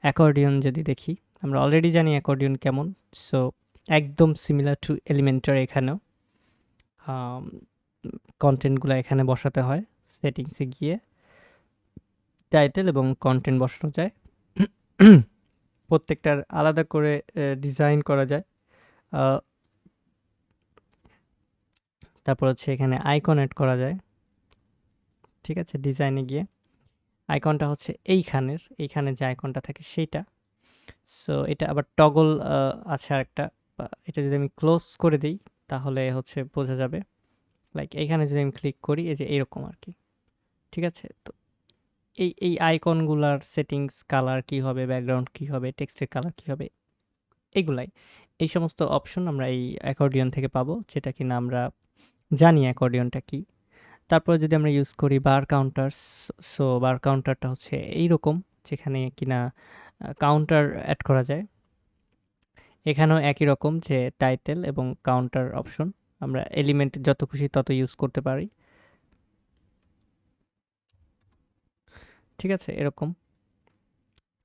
অ্যাকর্ডিয়ন যদি দেখি, আমরা অলরেডি জানি অ্যাকর্ডিয়ন কেমন। সো একদম সিমিলার টু এলিমেন্টার এখানেও কন্টেন্টগুলো এখানে বসাতে হয়। সেটিংসে গিয়ে টাইটেল এবং কন্টেন্ট বসানো যায়। প্রত্যেকটার আলাদা করে ডিজাইন করা যায়। আহ, তারপর হচ্ছে এখানে আইকন অ্যাড করা যায়। ঠিক আছে, ডিজাইনে গিয়ে আইকনটা হচ্ছে এইখানে যে আইকনটা থাকে সেইটা। সো এটা আবার টগল আছে আরেকটা। এটা যদি আমি ক্লোজ করে দিই তাহলে হচ্ছে বোঝা যাবে। লাইক এইখানে যদি আমি ক্লিক করি, এই যে এইরকম আর কি। ঠিক আছে, তো এই আইকনগুলার সেটিংস, কালার কি হবে, ব্যাকগ্রাউন্ড কি হবে, টেক্সটের কালার কি হবে, এগুলাই এই সমস্ত অপশন আমরা এই অ্যাকর্ডিয়ন থেকে পাবো, যেটা কিনা আমরা জানি অ্যাকর্ডিয়নটা কি। তারপরে যদি আমরা ইউজ করি বার কাউন্টার, সো বার কাউন্টারটা হচ্ছে এইরকম, যেখানে কিনা কাউন্টার অ্যাড করা যায়। এখানেও একই রকম, যে টাইটেল এবং কাউন্টার অপশন আমরা এলিমেন্ট যত খুশি তত ইউজ করতে পারি। ঠিক আছে, এরকম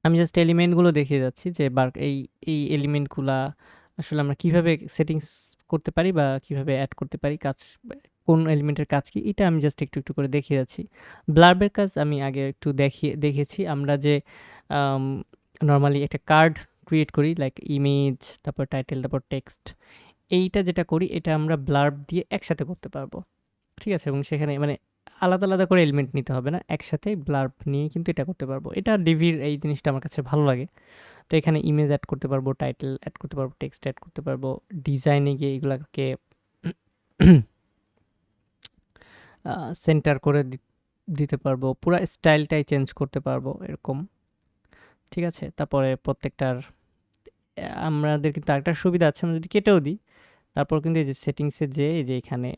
আমি জাস্ট এলিমেন্টগুলো দেখিয়ে যাচ্ছি যে এই এলিমেন্টগুলা আসলে আমরা কিভাবে সেটিংস করতে পারি বা কিভাবে অ্যাড করতে পারি, কাজ কোন এলিমেন্টের কাজ কি, এটা আমি জাস্ট একটু একটু করে দেখিয়ে যাচ্ছি। ব্লার্বের কাজ আমি আগে একটু দেখেছি। আমরা যে নর্মালি একটা কার্ড ক্রিয়েট করি, লাইক ইমেজ, তারপর টাইটেল, তারপর টেক্সট, এইটা যেটা করি এটা আমরা ব্লার্ব দিয়ে একসাথে করতে পারবো। ঠিক আছে, এবং সেখানে মানে আলাদা আলাদা করে এলিমেন্ট নিতে হবে না, একসাথে ব্লার্ব নিয়ে কিন্তু এটা করতে পারবো। এটা ডিভির এই জিনিসটা আমার কাছে ভালো লাগে। তো এখানে ইমেজ অ্যাড করতে পারবো, টাইটেল অ্যাড করতে পারবো, টেক্সট অ্যাড করতে পারবো, ডিজাইনে গিয়ে এগুলাকে সেন্টার করে দিতে পারবো, পুরো স্টাইলটাই চেঞ্জ করতে পারবো এরকম। ঠিক আছে, তারপরে প্রত্যেকটার আমাদের কিন্তু আরেকটা সুবিধা আছে, আমরা যদি কেটেও দিই তারপর কিন্তু এই যে সেটিংসে যে এই যে এখানে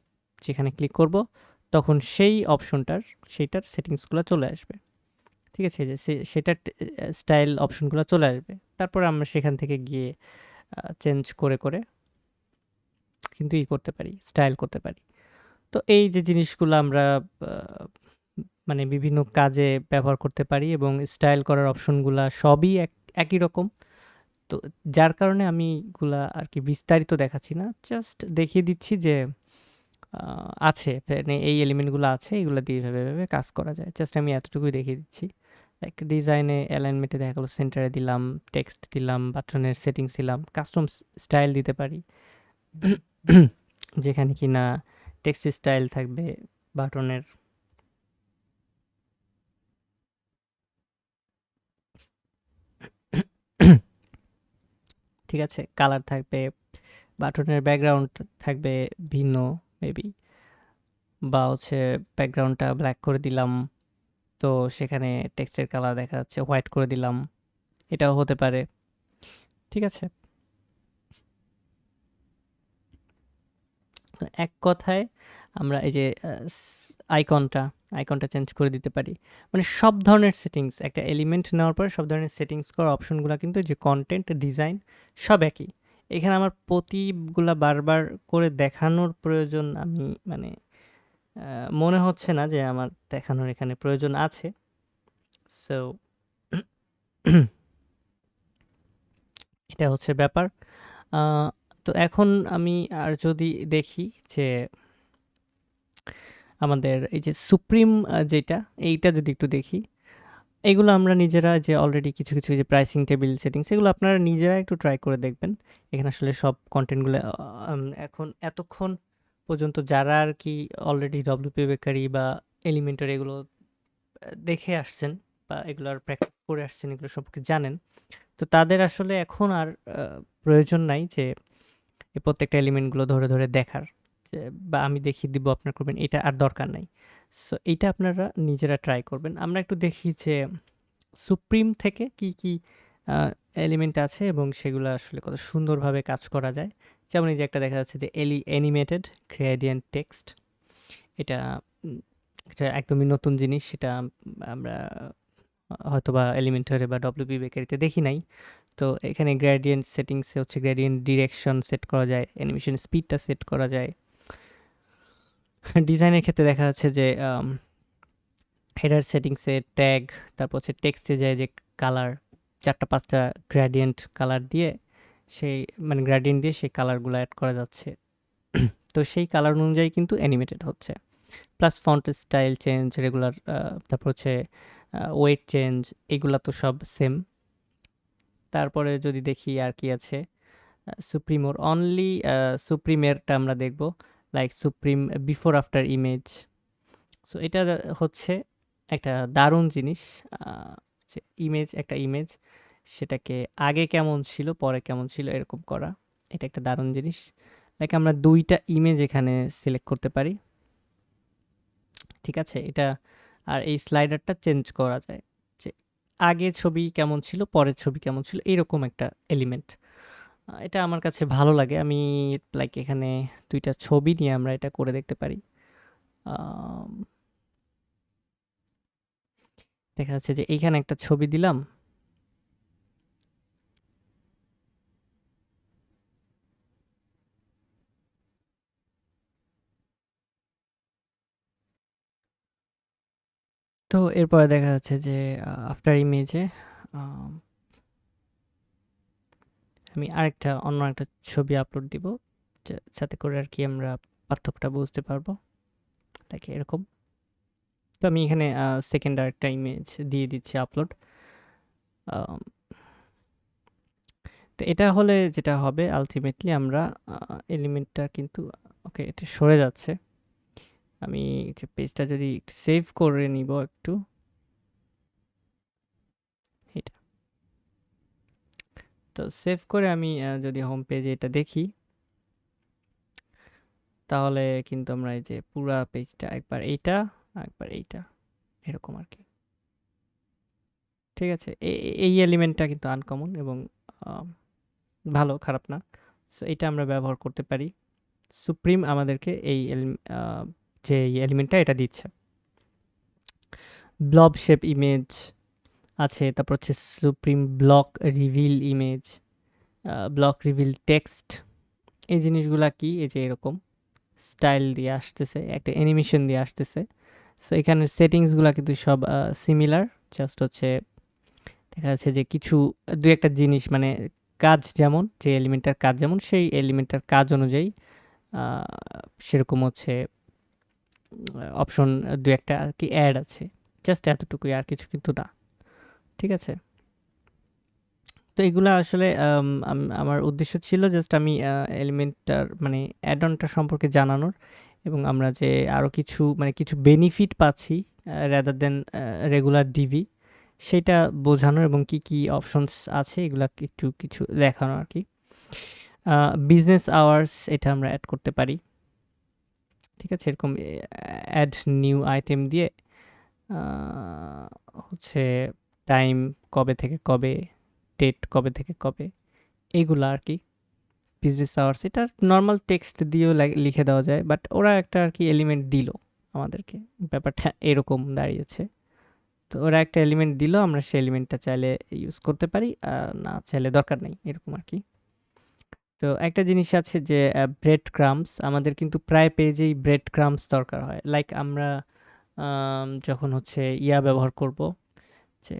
যেখানে ক্লিক করব তখন সেই অপশনটার সেইটার সেটিংসগুলো চলে আসবে। ঠিক আছে, যে সেটার স্টাইল অপশনগুলো চলে আসবে। তারপর আমরা সেখান থেকে গিয়ে চেঞ্জ করে করে কিন্তু করতে পারি, স্টাইল করতে পারি। তো এই যে জিনিসগুলো আমরা মানে বিভিন্ন কাজে ব্যবহার করতে পারি, এবং স্টাইল করার অপশনগুলা সবই একই রকম। তো যার কারণে আমি এগুলা আর কি বিস্তারিত দেখাচ্ছি না, জাস্ট দেখিয়ে দিচ্ছি যে আছে, মানে এই এলিমেন্টগুলো আছে, এগুলো দিয়ে এভাবে এভাবে কাজ করা যায়। জাস্ট আমি এতটুকুই দেখিয়ে দিচ্ছি। লাইক ডিজাইনে অ্যালাইনমেন্টে দেখা গেলো সেন্টারে দিলাম, টেক্সট দিলাম, বাটনের সেটিংস দিলাম, কাস্টম স্টাইল দিতে পারি যেখানে কি না টেক্সট স্টাইল থাকবে, বাটনের ঠিক আছে, কালার থাকবে, বাটনের ব্যাকগ্রাউন্ড থাকবে ভিন্ন মেবি, বা হচ্ছে ব্যাকগ্রাউন্ডটা ব্ল্যাক করে দিলাম, তো সেখানে টেক্সটের কালার দেখা যাচ্ছে হোয়াইট করে দিলাম, এটাও হতে পারে। ঠিক আছে, তো এক কথায় আমরা এই যে আইকনটা আইকনটা চেঞ্জ করে দিতে পারি। মানে সব ধরনের সেটিংস, একটা এলিমেন্ট নেওয়ার পরে সব ধরনের সেটিংস করার অপশনগুলো কিন্তু যে কন্টেন্ট, ডিজাইন সব একই। এখানে আমার প্রতিগুলা বারবার করে দেখানোর প্রয়োজন আমি মানে মনে হচ্ছে না যে আমার দেখানোর এখানে প্রয়োজন আছে। সো এটা হচ্ছে ব্যাপার। তো এখন আমি আর যদি দেখি যে আমাদের এই যে সুপ্রিম যেটা, এইটা যদি একটু দেখি, এগুলো আমরা নিজেরা যে অলরেডি কিছু কিছু যে প্রাইসিং টেবিল সেটিংস, এগুলো আপনারা নিজেরা একটু ট্রাই করে দেখবেন। এখানে আসলে সব কন্টেন্টগুলো এখন এতক্ষণ পর্যন্ত যারা আর কি অলরেডি ডব্লিউপি বেকারি বা এলিমেন্টার এগুলো দেখে আসছেন বা এগুলোর প্র্যাকটিস করে আসছেন, এগুলো সম্পর্কে জানেন, তো তাদের আসলে এখন আর প্রয়োজন নাই যে এই প্রত্যেকটা এলিমেন্টগুলো ধরে ধরে দেখার, বা আমি দেখিয়ে দিব আপনার করবেন, এটা আর দরকার নাই। সো এইটা আপনারা নিজেরা ট্রাই করবেন। আমরা একটু দেখি যে সুপ্রিম থেকে কি কি এলিমেন্ট আছে এবং সেগুলো আসলে কত সুন্দরভাবে কাজ করা যায়। যেমন এই যে একটা দেখা যাচ্ছে যে অ্যানিমেটেড গ্রেডিয়েন্ট টেক্সট, এটা এটা একদমই নতুন জিনিস, সেটা আমরা হয়তোবা এলিমেন্টারে বা ডব্লিউপি বেকারিতে দেখি নাই। তো এখানে গ্রেডিয়েন্ট সেটিংসে হচ্ছে গ্রেডিয়েন্ট ডিরেকশন সেট করা যায়, অ্যানিমেশন স্পিডটা সেট করা যায়, ডিজাইনের ক্ষেত্রে দেখা যাচ্ছে যে হেডার সেটিংসে ট্যাগ, তারপর হচ্ছে টেক্সটে যায় যে কালার, 4টা 5টা গ্রেডিয়েন্ট কালার দিয়ে সেই মানে গ্রেডিয়েন্ট দিয়ে সেই কালারগুলো অ্যাড করা যাচ্ছে। তো সেই কালার অনুযায়ী কিন্তু অ্যানিমেটেড হচ্ছে। Plus font style change, regular, তারপর হচ্ছে ওয়েট চেঞ্জ, এগুলা তো সব সেম। তারপরে যদি দেখি আর কি আছে, সুপ্রিমোর অনলি সুপ্রিমেরটা আমরা দেখব, like supreme before after image. So এটা হচ্ছে একটা দারুণ জিনিস, যে ইমেজ, একটা ইমেজ সেটাকে আগে কেমন ছিল পরে কেমন ছিল এরকম করা, এটা একটা দারুণ জিনিস। লাইক আমরা 2টা ইমেজ এখানে সিলেক্ট করতে পারি, ঠিক আছে? এটা আর এই স্লাইডারটা চেঞ্জ করা যায়, যে আগে ছবি কেমন ছিল পরের ছবি কেমন ছিল, এইরকম একটা এলিমেন্ট। এটা আমার কাছে ভালো লাগে। আমি লাইক এখানে 2টা ছবি নিয়ে আমরা এটা করে দেখতে পারি। আম, দেখা যাচ্ছে যে এইখানে একটা ছবি দিলাম, তো এরপরে দেখা যাচ্ছে যে আফটার ইমেজে আমি আরেকটা অন্য একটা ছবি আপলোড দিব, যাতে করে আর কি আমরা পার্থক্যটা বুঝতে পারবো, লাইক এরকম। তো আমি এখানে সেকেন্ড আরেকটা ইমেজ দিয়ে দিচ্ছি আপলোড। তো এটা হলে যেটা হবে আলটিমেটলি আমরা এলিমেন্টটা কিন্তু, ওকে এটা সরে যাচ্ছে। আমি যে পেজটা যদি সেভ করে নিব একটু, এটা তো সেভ করে আমি যদি হোম পেজে এটা দেখি, তাহলে কিন্তু আমরা এই যে পুরা পেজটা একবার এইটা একবার এইটা এরকম আর কি, ঠিক আছে? এই এলিমেন্টটা কিন্তু আনকমন এবং আহ, ভালো, খারাপ না। সো এটা আমরা ব্যবহার করতে পারি। সুপ্রিম আমাদেরকে এই যে এলিমেন্টটা এটা দিচ্ছে। ব্লব শেপ ইমেজ আছে, তারপর হচ্ছে supreme block reveal image, block reveal text. এই জিনিসগুলা কি, এই যে এরকম স্টাইল দিয়ে আসতেছে, একটা অ্যানিমেশন দিয়ে আসতেছে। সো এখানে সেটিংসগুলো কিন্তু সব সিমিলার, জাস্ট হচ্ছে দেখা যাচ্ছে যে কিছু দু একটা জিনিস মানে কাজ যেমন, যে এলিমেন্টটার কাজ যেমন সেই এলিমেন্টটার কাজ অনুযায়ী সেরকম হচ্ছে অপশন দু একটা আর কি অ্যাড আছে, জাস্ট এতটুকুই, আর কিছু কিন্তু না, ঠিক আছে? তো এগুলা আসলে আমার উদ্দেশ্য ছিল জাস্ট আমি এলিমেন্টটার মানে অ্যাড অনটা সম্পর্কে জানানোর, এবং আমরা যে আরও কিছু মানে কিছু বেনিফিট পাচ্ছি রাদার দেন রেগুলার ডিভি, সেটা বোঝানোর এবং কি কি অপশনস আছে এগুলা একটু কিছু দেখানো আর কি। বিজনেস আওয়ার্স এটা আমরা অ্যাড করতে পারি, ঠিক আছে? এরকম অ্যাড নিউ আইটেম দিয়ে হচ্ছে টাইম কবে থেকে কবে, ডেট কবে থেকে কবে, এইগুলা আর কি। বিজনেস আওয়ার্স এটা নর্মাল টেক্সট দিয়েও লিখে দেওয়া যায়, বাট ওরা একটা আর কি এলিমেন্ট দিল আমাদেরকে, ব্যাপারটা এরকম দাঁড়িয়েছে। তো ওরা একটা এলিমেন্ট দিল, আমরা সেই এলিমেন্টটা চাইলে ইউজ করতে পারি, না চাইলে দরকার নেই, এরকম আর কি। তো একটা জিনিস আছে যে ব্রেড ক্রামস, আমাদের কিন্তু প্রায় পেজেই ব্রেড ক্রামস দরকার হয়। লাইক আমরা যখন হচ্ছে ইয়া ব্যবহার করব, যে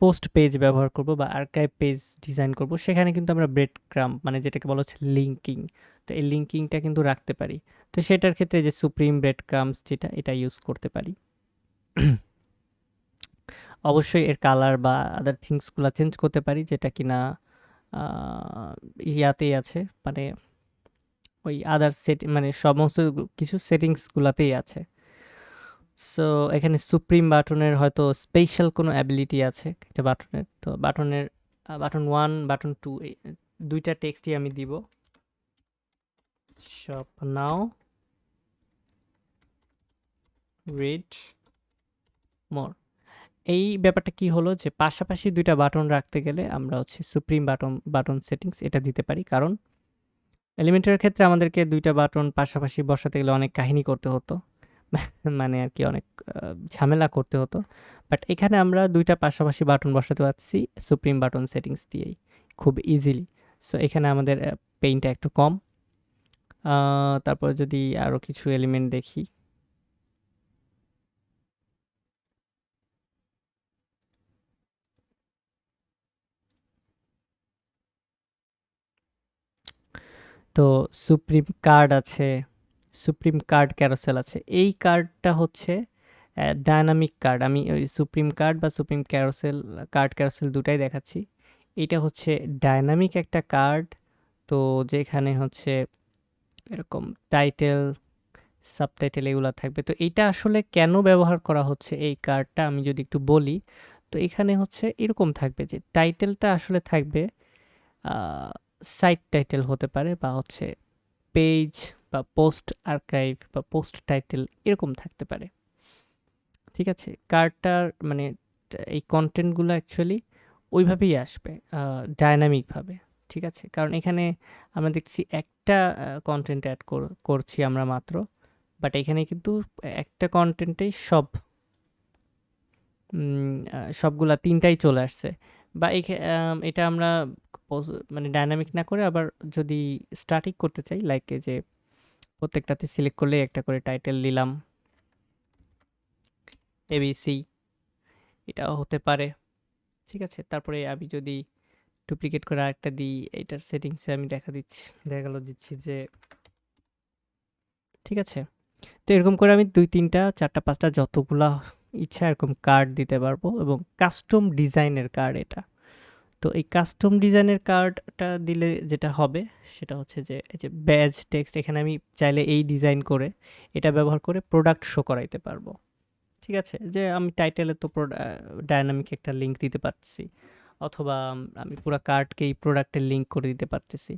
পোস্ট পেজ ব্যবহার করব বা আর্কাইভ পেজ ডিজাইন করব, সেখানে কিন্তু আমরা ব্রেড ক্রাম মানে যেটাকে বলা হচ্ছে লিঙ্কিং, তো এই লিঙ্কিংটা কিন্তু রাখতে পারি। তো সেটার ক্ষেত্রে যে সুপ্রিম ব্রেড ক্রামস যেটা, এটা ইউজ করতে পারি। অবশ্যই এর কালার বা আদার থিংসগুলো চেঞ্জ করতে পারি, যেটা কিনা ইয়াতেই আছে, মানে ওই আদার সেট মানে সমস্ত কিছু সেটিংসগুলোতেই আছে। সো এখানে সুপ্রিম বাটনের হয়তো স্পেশাল কোনো অ্যাবিলিটি আছে একটা বাটনের, তো বাটনের বাটন 1 বাটন 2 এই দুইটা টেক্সটই আমি দিব, শপ নাও, রিড মোর। এই ব্যাপারটা কি হলো যে পাশাপাশি দুইটা বাটন রাখতে গেলে আমরা হচ্ছে সুপ্রিম বাটন সেটিংস এটা দিতে পারি, কারণ এলিমেন্টের ক্ষেত্রে আমাদেরকে দুইটা বাটন পাশাপাশি বসাতে গেলে অনেক কাহিনী করতে হতো, মানে আর কি অনেক ঝামেলা করতে হতো। বাট এখানে আমরা দুইটা পাশাপাশি বাটন বসাতে পারছি সুপ্রিম বাটন সেটিংস দিয়েই খুব ইজিলি। সো এখানে আমাদের পেইনটা একটু কম, তারপর যদি আরো কিছু এলিমেন্ট দেখি, তো সুপ্রিম কার্ড আছে, সুপ্রিম কার্ড ক্যারোসেল আছে। এই কার্ডটা হচ্ছে ডায়নামিক কার্ড। আমি ওই সুপ্রিম কার্ড বা সুপ্রিম ক্যারোসেল, কার্ড ক্যারোসেল দুটাই দেখাচ্ছি। এটা হচ্ছে ডায়নামিক একটা কার্ড। তো যেখানে হচ্ছে এরকম টাইটেল, সাবটাইটেল এগুলা থাকবে। তো এইটা আসলে কেন ব্যবহার করা হচ্ছে এই কার্ডটা আমি যদি একটু বলি, তো এখানে হচ্ছে এরকম থাকবে যে টাইটেলটা আসলে থাকবে সাইট টাইটেল হতে পারে, বা হচ্ছে পেজ বা পোস্ট আর্কাইভ বা পোস্ট টাইটেল এরকম থাকতে পারে। ঠিক আছে? কার্ডটার মানে এই কনটেন্টগুলো অ্যাকচুয়ালি ওইভাবেই আসবে, ডায়নামিকভাবে। ঠিক আছে? কারণ এখানে আমরা দেখছি একটা কনটেন্ট অ্যাড করছি আমরা মাত্র। বাট এখানে কিন্তু একটা কনটেন্টেই সবগুলা ৩ টাই চলে আসছে। বা এটা আমরা মানে ডায়নামিক না করে আবার যদি স্ট্যাটিক করতে চাই, লাইক এই যে প্রত্যেকটাতে সিলেক্ট করলেই একটা করে টাইটেল দিলাম, এবিসি, এটাও হতে পারে। ঠিক আছে? তারপরে আমি যদি ডুপ্লিকেট করে আরেকটা দিই, এটার সেটিংসে আমি দেখা গেল দিচ্ছি যে, ঠিক আছে? তো এরকম করে আমি ২, ৩টা, ৪টা, ৫টা যতগুলা ইচ্ছা এরকম কার্ড দিতে পারবো, এবং কাস্টম ডিজাইনের কার্ড এটা। তো এই কাস্টম ডিজাইনের কার্ডটা দিলে যেটা হবে সেটা হচ্ছে যে এই যে ব্যাজ টেক্সট, এখানে আমি চাইলে এই ডিজাইন করে এটা ব্যবহার করে প্রোডাক্ট শো করাইতে পারবো। ঠিক আছে? যে আমি টাইটেলে তো ডায়নামিক একটা লিঙ্ক দিতে পারছি, অথবা আমি পুরা কার্ডকেই প্রোডাক্টের লিঙ্ক করে দিতে পারতেছি।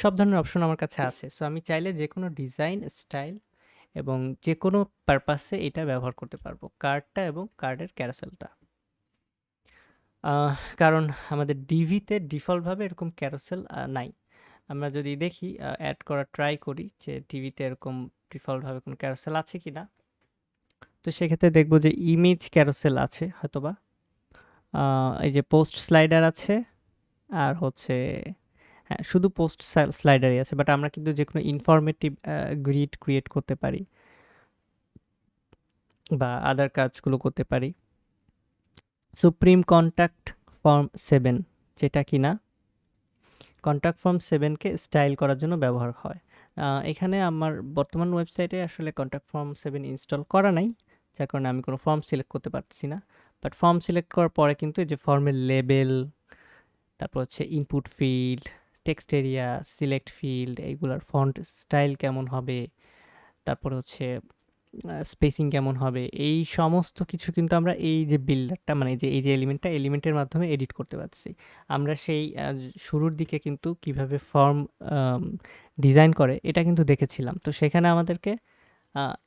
সব ধরনের অপশন আমার কাছে আছে। সো আমি চাইলে যেকোনো ডিজাইন, স্টাইল এবং যেকোনো পারপাসে এটা ব্যবহার করতে পারবো, কার্ডটা এবং কার্ডের ক্যারাসেলটা। কারণ আমাদের ডিভিতে ডিফল্টভাবে এরকম ক্যারোসেল নাই। আমরা যদি দেখি, অ্যাড করার ট্রাই করি যে টিভিতে এরকম ডিফল্টভাবে কোনো ক্যারোসেল আছে কিনা, তো সেক্ষেত্রে দেখবো যে ইমেজ ক্যারোসেল আছে হয়তোবা, এই যে পোস্ট স্লাইডার আছে, আর হচ্ছে হ্যাঁ, শুধু পোস্ট স্লাইডারই আছে। বাট আমরা কিন্তু যে কোনো ইনফরমেটিভ গ্রিড ক্রিয়েট করতে পারি বা আদার কাজগুলো করতে পারি। সুপ্রিম কন্ট্যাক্ট ফর্ম 7, যেটা কিনা কন্ট্যাক্ট ফর্ম 7কে স্টাইল করার জন্য ব্যবহার হয়। এখানে আমার বর্তমান ওয়েবসাইটে আসলে কন্ট্যাক্ট ফর্ম 7 ইনস্টল করা নাই, যার কারণে আমি কোনো ফর্ম সিলেক্ট করতে পারছি না। বাট ফর্ম সিলেক্ট করার পরে কিন্তু এই যে ফর্মের লেবেল, তারপর হচ্ছে input field, text area, select field, এইগুলার ফন্ট স্টাইল কেমন হবে, তারপর হচ্ছে স্পেসিং কেমন হবে, এই সমস্ত কিছু কিন্তু আমরা এই যে বিল্ডারটা, মানে যে এই যে এলিমেন্টের মাধ্যমে এডিট করতে পারছি। আমরা সেই শুরুর দিকে কিন্তু কিভাবে ফর্ম ডিজাইন করে এটা কিন্তু দেখেছিলাম। তো সেখানে আমাদেরকে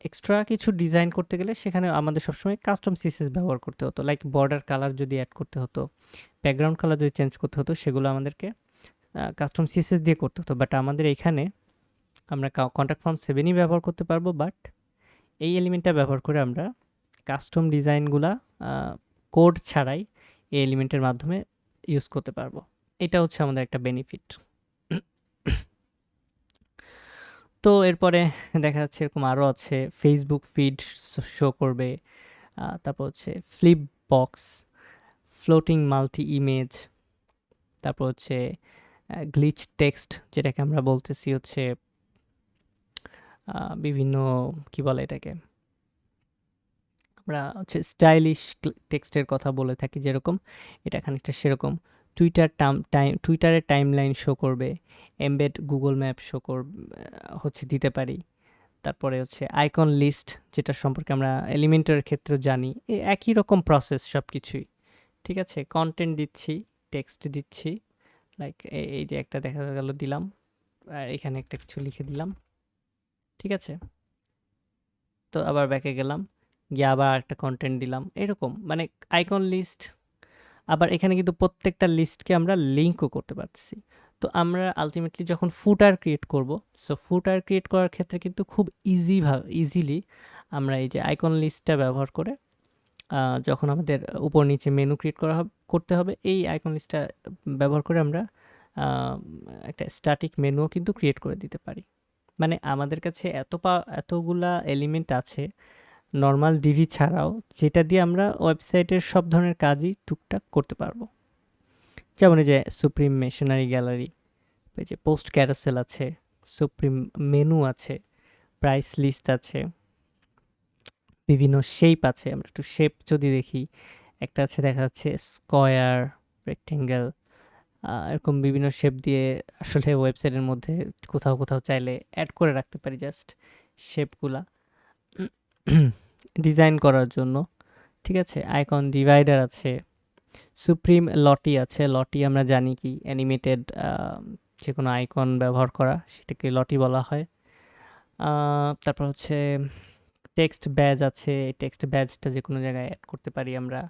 এক্সট্রা কিছু ডিজাইন করতে গেলে সেখানে আমাদের সবসময় কাস্টম সিএসএস ব্যবহার করতে হতো, লাইক বর্ডার কালার যদি অ্যাড করতে হতো, ব্যাকগ্রাউন্ড কালার যদি চেঞ্জ করতে হতো, সেগুলো আমাদেরকে কাস্টম সিএসএস দিয়ে করতে হতো। বাট আমাদের এইখানে আমরা কন্ট্যাক্ট ফর্ম 7ই ব্যবহার করতে পারবো। বাট এই এলিমেন্টটা ব্যবহার করে আমরা কাস্টম ডিজাইনগুলা কোড ছাড়াই এই এলিমেন্টের মাধ্যমে ইউজ করতে পারবো। এটা হচ্ছে আমাদের একটা বেনিফিট। তো এরপরে দেখা যাচ্ছে এরকম আরও আছে, ফেসবুক ফিড শো করবে, তারপর হচ্ছে flip box, floating multi image, তারপর হচ্ছে গ্লিচ টেক্সট, যেটাকে আমরা বলতেছি হচ্ছে বিভিন্ন কি বলে এটাকে, আমরা হচ্ছে স্টাইলিশ টেক্সটের কথা বলে থাকি যেরকম, এটা খানিকটা সেরকম। টুইটারের টাইমলাইন শো করবে, এমবেড গুগল ম্যাপ শো হচ্ছে দিতে পারি। তারপরে হচ্ছে আইকন লিস্ট, যেটা সম্পর্কে আমরা এলিমেন্টের ক্ষেত্রে জানি, একই রকম প্রসেস সব কিছুই। ঠিক আছে? কন্টেন্ট দিচ্ছি, টেক্সট দিচ্ছি, লাইক এই যে একটা দেখা গেল দিলাম, আর এখানে একটা কিছু লিখে দিলাম। ঠিক আছে? তো আবার ব্যাকে গেলাম, গিয়ে আবার একটা কন্টেন্ট দিলাম, এরকম মানে আইকন লিস্ট। আবার এখানে কিন্তু প্রত্যেকটা লিস্টকে আমরা লিঙ্কও করতে পারছি। তো আমরা আলটিমেটলি যখন ফুটার ক্রিয়েট করব, সো ফুটার ক্রিয়েট করার ক্ষেত্রে কিন্তু খুব ইজিলি আমরা এই যে আইকন লিস্টটা ব্যবহার করে, যখন আমাদের উপর নিচে মেনু ক্রিয়েট করতে হবে, এই আইকন লিস্টটা ব্যবহার করে আমরা একটা স্ট্যাটিক মেনুও কিন্তু ক্রিয়েট করে দিতে পারি। মানে আমাদের কাছে এতগুলা এলিমেন্ট আছে নর্মাল ডিভি ছাড়াও, যেটা দিয়ে আমরা ওয়েবসাইটের সব ধরনের কাজই টুকটাক করতে পারবো। যেমন এই যে সুপ্রিম মেশিনারি গ্যালারি, এই যে পোস্ট ক্যারাসেল আছে, সুপ্রিম মেনু আছে, প্রাইস লিস্ট আছে, বিভিন্ন শেপ আছে। আমরা একটু শেপ যদি দেখি, একটা আছে দেখা যাচ্ছে স্কয়ার, রেক্টেঙ্গেল, এরকম বিভিন্ন শেপ দিয়ে আসলে ওয়েবসাইটের মধ্যে কোথাও কোথাও চাইলে অ্যাড করে রাখতে পারি জাস্ট শেপগুলা ডিজাইন করার জন্য। ঠিক আছে, আইকন ডিভাইডার আছে, সুপ্রিম লটি আছে। লটি আমরা জানি কি, অ্যানিমেটেড যে কোনো আইকন ব্যবহার করা, সেটাকে লটি বলা হয়। তারপর হচ্ছে টেক্সট ব্যাজ আছে, টেক্সট ব্যাজটা যে কোনো জায়গায় অ্যাড করতে পারি আমরা।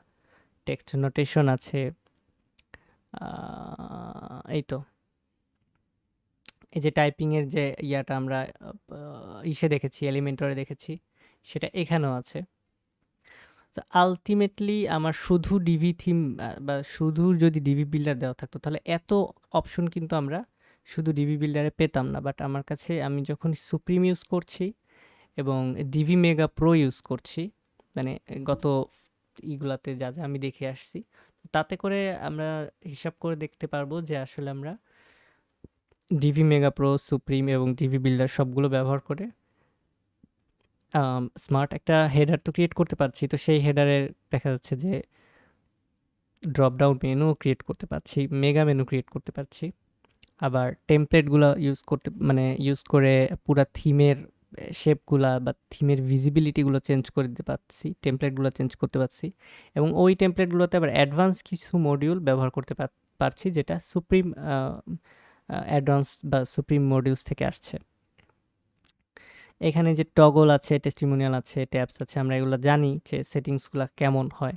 টেক্সট নোটেশন আছে। এই তো, এই যে টাইপিংয়ের যে ইয়াটা আমরা ইসে দেখেছি, এলিমেন্টরে দেখেছি, সেটা এখানেও আছে। তো আলটিমেটলি আমার শুধু ডিভি থিম বা শুধু যদি ডিভি বিল্ডার দেওয়া থাকতো, তাহলে এত অপশন কিন্তু আমরা শুধু ডিভি বিল্ডারে পেতাম না। বাট আমার কাছে, আমি যখন সুপ্রিম ইউজ করছি এবং ডিভি মেগা প্রো ইউজ করছি, মানে গত ইগুলাতে যা যা আমি দেখে আসছি, তাতে করে আমরা হিসাব করে দেখতে পারবো যে আসলে আমরা ডিভি মেগা প্রো, সুপ্রিম এবং ডিভি বিল্ডার সবগুলো ব্যবহার করে স্মার্ট একটা হেডার তো ক্রিয়েট করতে পারছি। তো সেই হেডারের দেখা যাচ্ছে যে ড্রপ ডাউন মেনু ক্রিয়েট করতে পারছি, মেগা মেনু ক্রিয়েট করতে পারছি। আবার টেমপ্লেটগুলো ইউজ করে পুরা থিমের শেপগুলা বা থিমের ভিজিবিলিটিগুলো চেঞ্জ করে দিতে পারছি, টেমপ্লেটগুলো চেঞ্জ করতে পারছি। এবং ওই টেমপ্লেটগুলোতে আবার অ্যাডভান্স কিছু মডিউল ব্যবহার করতে পারছি, যেটা সুপ্রিম অ্যাডভান্স বা সুপ্রিম মডিউলস থেকে আসছে। এখানে যে টগল আছে, টেস্টিমোনিয়াল আছে, ট্যাবস আছে, আমরা এগুলো জানি যে সেটিংসগুলো কেমন হয়।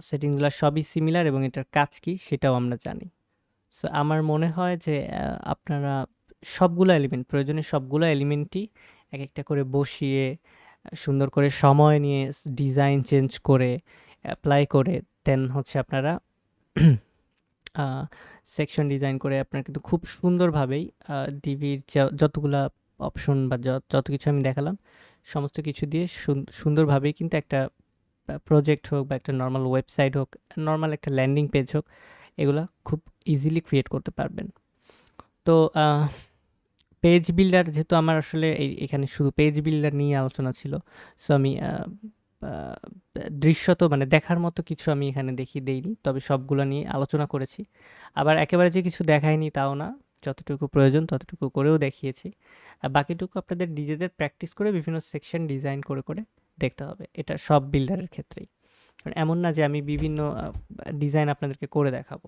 সেটিংসগুলো সবই সিমিলার এবং এটার কাজ কি সেটাও আমরা জানি। সো আমার মনে হয় যে আপনারা সবগুলো এলিমেন্ট, প্রয়োজনীয় সবগুলো এলিমেন্টই এক একটা করে বসিয়ে সুন্দর করে সময় নিয়ে ডিজাইন চেঞ্জ করে অ্যাপ্লাই করে দেন হচ্ছে আপনারা সেকশন ডিজাইন করে আপনারা কিন্তু খুব সুন্দরভাবেই ডিভির যতগুলা অপশন বা যত কিছু আমি দেখালাম, সমস্ত কিছু দিয়ে সুন্দরভাবেই কিন্তু একটা প্রজেক্ট হোক বা একটা নর্মাল ওয়েবসাইট হোক, নর্মাল একটা ল্যান্ডিং পেজ হোক, এগুলা খুব ইজিলি ক্রিয়েট করতে পারবেন। তো পেজ বিল্ডার, যেহেতু আমার আসলে এখানে শুধু পেজ বিল্ডার নিয়ে আলোচনা ছিল, সো আমি দৃশ্যত মানে দেখার মতো কিছু আমি এখানে দেইনি, তবে সবগুলো নিয়ে আলোচনা করেছি। আবার একেবারে যে কিছু দেখাইনি তাও না, যতটুকু প্রয়োজন ততটুকু করেও দেখিয়েছি। আর বাকিটুকু আপনাদের নিজেদের প্র্যাকটিস করে বিভিন্ন সেকশন ডিজাইন করে করে দেখতে হবে। এটা সব বিল্ডারের ক্ষেত্রেই, কারণ এমন না যে আমি বিভিন্ন ডিজাইন আপনাদেরকে করে দেখাবো,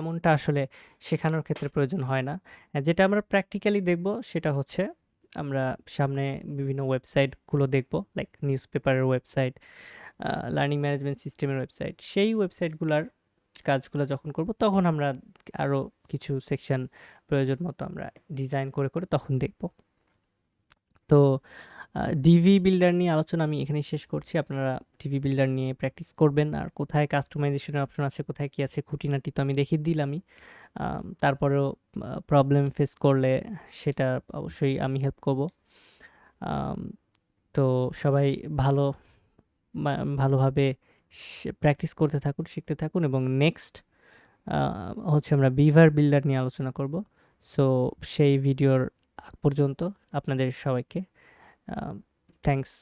এমনটা আসলে শেখানোর ক্ষেত্রে প্রয়োজন হয় না। যেটা আমরা প্র্যাকটিক্যালি দেখব সেটা হচ্ছে, আমরা সামনে বিভিন্ন ওয়েবসাইটগুলো দেখব, লাইক নিউজ পেপারের ওয়েবসাইট, লার্নিং ম্যানেজমেন্ট সিস্টেমের ওয়েবসাইট। সেই ওয়েবসাইটগুলোর কাজগুলো যখন করব, তখন আমরা আরও কিছু সেকশন প্রয়োজন মতো আমরা ডিজাইন করে করে তখন দেখব। তো ডিভি বিল্ডার নিয়ে আলোচনা আমি এখানেই শেষ করছি। আপনারা ডিভি বিল্ডার নিয়ে প্র্যাকটিস করবেন। আর কোথায় কাস্টমাইজেশনের অপশন আছে, কোথায় কী আছে, খুঁটিনাটি তো আমি দেখিয়ে দিলামই। তারপরেও প্রবলেম ফেস করলে সেটা অবশ্যই আমি হেল্প করব। তো সবাই ভালোভাবে প্র্যাকটিস করতে থাকুন, শিখতে থাকুন, এবং নেক্সট হচ্ছে আমরা বিভার বিল্ডার নিয়ে আলোচনা করব। সো সেই ভিডিওর আগ পর্যন্ত আপনাদের সবাইকে থ্যাঙ্কস